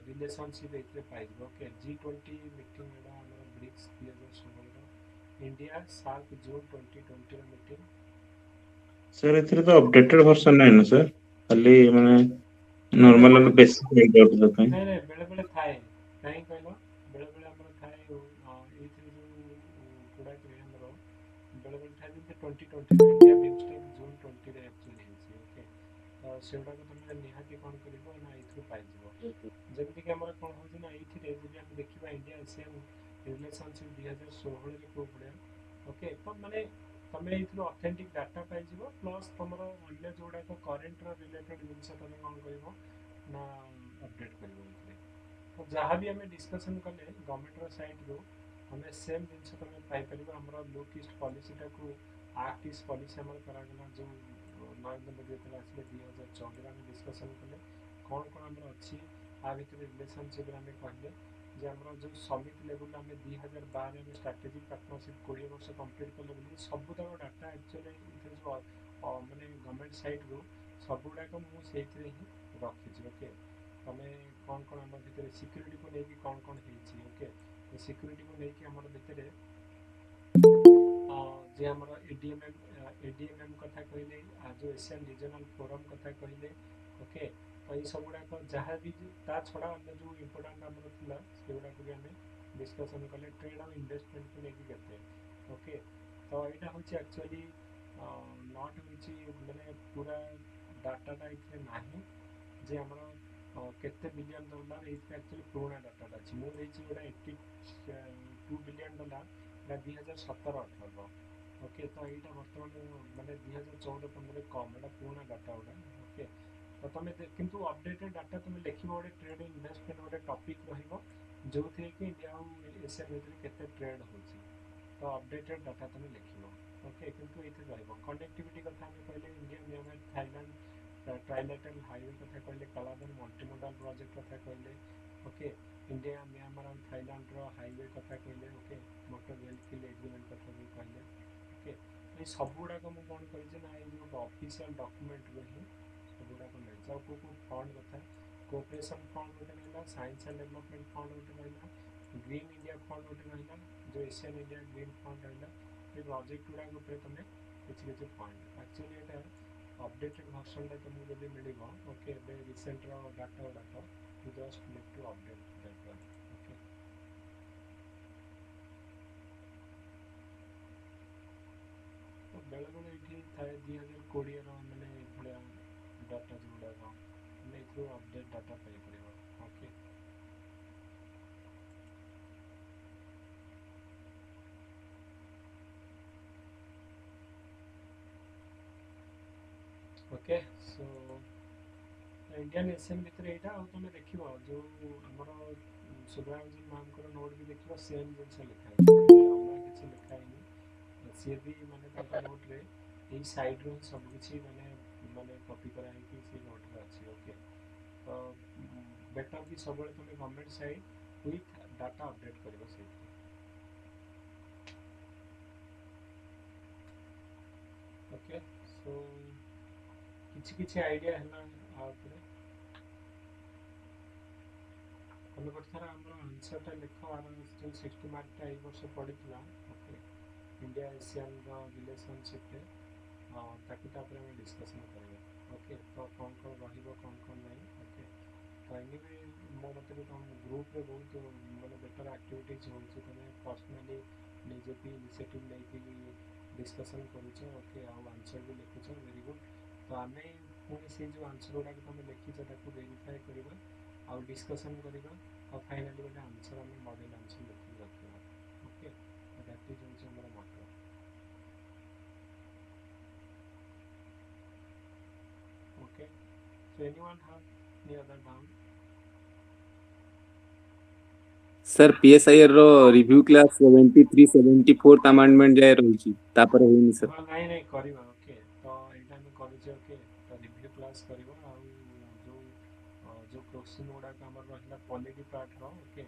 रिलेशनशिप ये पाइब ओके G20 मीटिंग एटा आमर ब्रिक्स 2016 इंडिया सार्क जून 2020 मीटिंग सर एथिरे तो अपडेटेड वर्जन नहीं ना सर खाली माने नॉर्मल वाला बेसिक एग्जाम होता है नहीं नहीं बेले बेले थाए कहीं कहलो बेले बेले हमर थाए ये जो गुड़ा के हमर बेले बेले थाए जे 2020 इंडिया बिमस्टेक जून 20 रे एक्चुअली है ओके तो सेडा को तुम निहाती कोन करिवो ना इथु पाइ जिवो जेमिति कि हमर कोन हो ना इथिरे जे हम देखिबा इंडिया एशियन रिलेशनशिप 2016 रे को पड़े ओके तो माने तमे इथु ऑथेंटिक डाटा पाइ जिवो प्लस तमरो अन्य जोडा को करंट रो रिलेटेड जिंस तमे कोन करिवो ना अपडेट करिवो इथरे तो जहाँ भी हमें डिस्कशन कले गवर्नमेंट रो साइड रो हमें सेम जिनस तुम पाइपर आमर लुक ईस्ट पॉलिसीटा को आक्ट ईस्ट पॉलिसी आम कराला जो नरेंद्र मोदी जो आसे 2014 आम डिस्कसन कले कौन कौन आम अच्छी आ भर रिलेशनशिप आम कहले जे आम जो समिट लेवल आम 2012 आम स्ट्राटेजिक पार्टनरशिप 20 वर्ष कंप्लीट कले सब तक डाटा एक्चुअली जो मानने गवर्नमेंट साइड रू सबुड़ाक मुझे ही रखी ओके तुम्हें कौन कौन आम भर सिक्यूरीटी को लेकिन कौन कौन हो ओके तो सिक्यूरीटी को लेकिन आम भितर जे आम एडीएमएम कथा कहले जो एशियन रीजनल फोरम कथा कहले ओके तो ये सबुड़ाक जहाँ भी ता छड़ा अन्य जो इम्पोर्टाट आम सेगुड़ा भी आम डिस्कसन कले ट्रेड और इन्वेस्टमेंट को लेकिन केते ओके तो यहाँ हूँ एक्चुअली नॉट हूँ मैंने पूरा डाटाटा ये ना जे आम केते बिलियन डॉलर ये एक्चुअली पुराना डाटाटा अच्छी मुझे गोटा $82 बिलियन 2017-18 ओके तो यहाँ बर्तमान मानने 2014-15 कम एटा पुराना डाटा गुड़ा ओके तो तुम किंतु अपडेटेड डाटा तुम लिख गोटे ट्रेड इन्वेस्टमेंट गोटे टॉपिक जो थे कि इंडिया और एशिया भितर केते ट्रेड हो तो अपडेटेड डाटा तुम लिख ओके किंतु ये रहा कनेक्टिविटी कथा कहले India Myanmar Thailand trilateral highway कथा कहले कालाधन मल्टीमोडाल प्रोजेक्ट कथा कहले ओके इंडिया म्यांमार और थाईलैंड रो हाईवे कथा कहले ओके मोटर रेल किल एग्रीमेंट कथा भी कहले ओके ये सबुड़ाक मुझे कौन करें ना ये जो ऑफिशियल डॉक्यूमेंट रो ही सबुड़ाक नहीं को फंड कथा कोऑपरेशन फंड गोटे रहा साइंस एंड डेवलपमेंट फंड गोटे रहा ग्रीन इंडिया फंड गोटे रहा जो एशियन इंडिया ग्रीन फंड रहा ये प्रोजेक्ट गुड़ाक तुम କିଛି पॉइंट एक्चुअली एटा अपडेटेड वर्जन टा तुमको जब मिलिबो ओके बे रिसेंट रो data data you just need to update that one okay तो बेले बेले एठी थाए 2020 रो माने भलिया डाटा जोडा को माने थ्रू अपडेट डाटा पाई पड़िबो okay okay so Indian Asian भितर एटा आ तुम देखिबो जो हमर सुब्रमण्यम मैम को नोट भी देखिबो सेम जिंस लिखा है हमरा किछि लिखा है सी भी माने ताका नोट रे এই সাইড रो सब किछि माने माने कॉपी करा है कि सी नोट रे अछि ओके तो बेटर भी सब तुम government side with data update करबो से ओके सो किछि आइडिया है ना आपरे तुम गोटे थर आम आंसरटा लिख आर जो 60 मार्क टा वर्ष पड़ा ओके इंडिया एशियन रिलेशनशिप ताकि डिस्कसन करेंगे ओके तो कौन कौन कौन कौन नहीं ओके तो एनिवे मो मत तुम ग्रुप रे बहुत मतलब बेटर एक्टिविटीज हो तुम पर्सनाली निजे भी इनिशिएटिव लेके डिस्कसन करुच ओके आंसर भी लिखुच वेरी गुड तो आम पुणी से जो आंसर गुड़ा तुम लिखी वेरीफाए करवा आउ डिस्कसन करवा और फाइनली गोटे आंसर आम मॉडल आंसर लिखिक रखा ओके दैट इज ऑल्सो हमारा model okay so anyone have any other doubt sir PSIR रो रिव्यू क्लास 73 74th अमेंडमेंट जाय रहउची तापर होइनी सर हाँ नहीं करवा ओके तो एटा हम करूचे ओके तो रिव्यू क्लास करवा आ जो जो क्वेश्चन गुड़ा हमर रहला पॉलिटी पार्ट रो ओके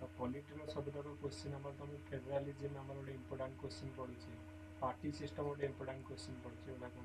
तो पॉलिटी रो सब तक क्वेश्चन हमर तुम फेडरलिज्म हमर ଗୋଟେ इंपोर्टेंट क्वेश्चन पडुची पार्टी सिस्टम ଗୋଟେ इंपोर्टेंट क्वेश्चन पडुची ओला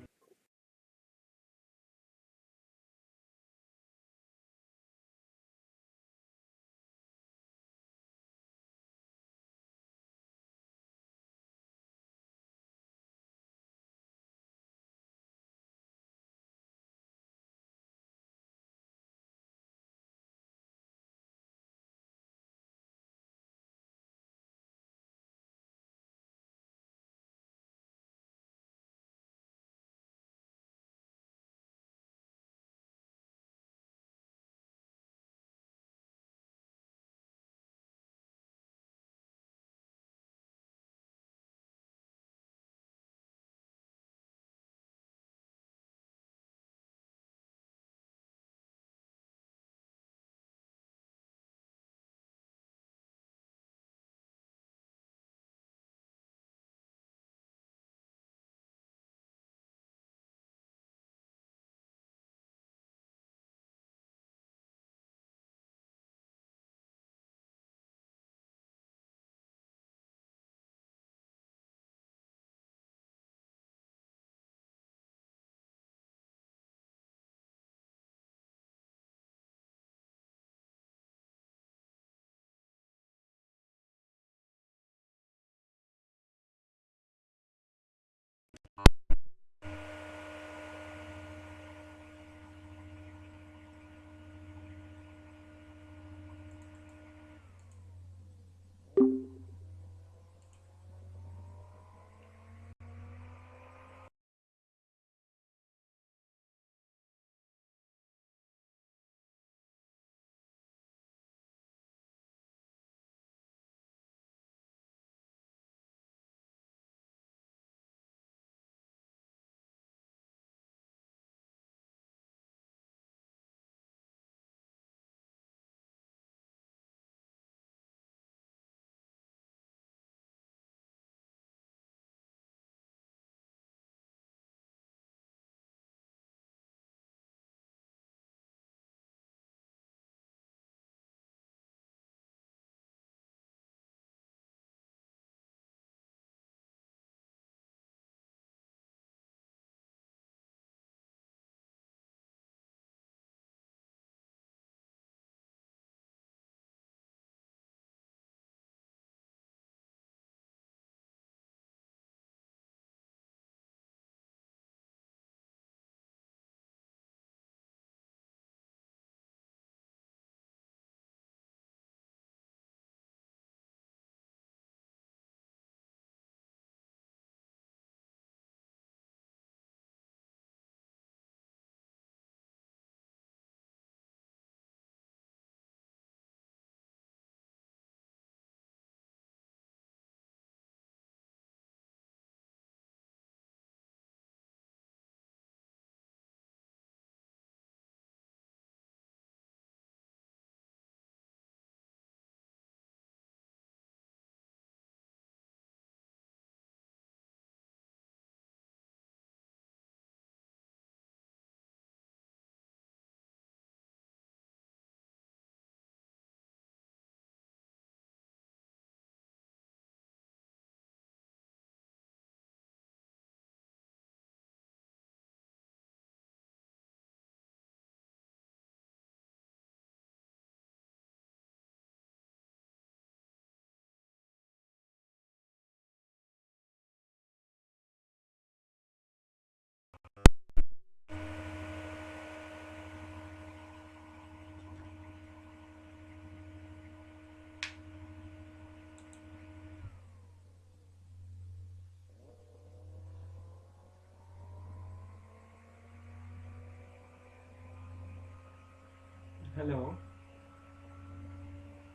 हेलो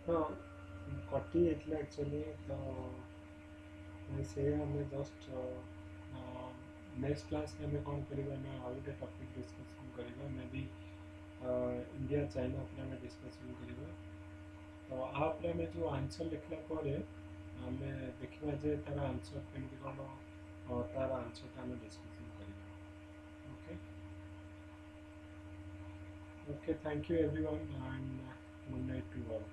तो कटी जाइए एक्चुअली तो से हमें जस्ट नेक्स्ट क्लास में हमें कौन करेगा ना आउ गोटे टॉपिक डिस्कशन करिबा मे बी इंडिया चाइना पर हमें डिस्कशन करिबा तो आप हमें जो आंसर लिखला पर हमें देखिबा जे तार आंसर केमती कोन तार आंसर ता हमें डिस्कशन करिबा okay okay thank you everyone and good night to all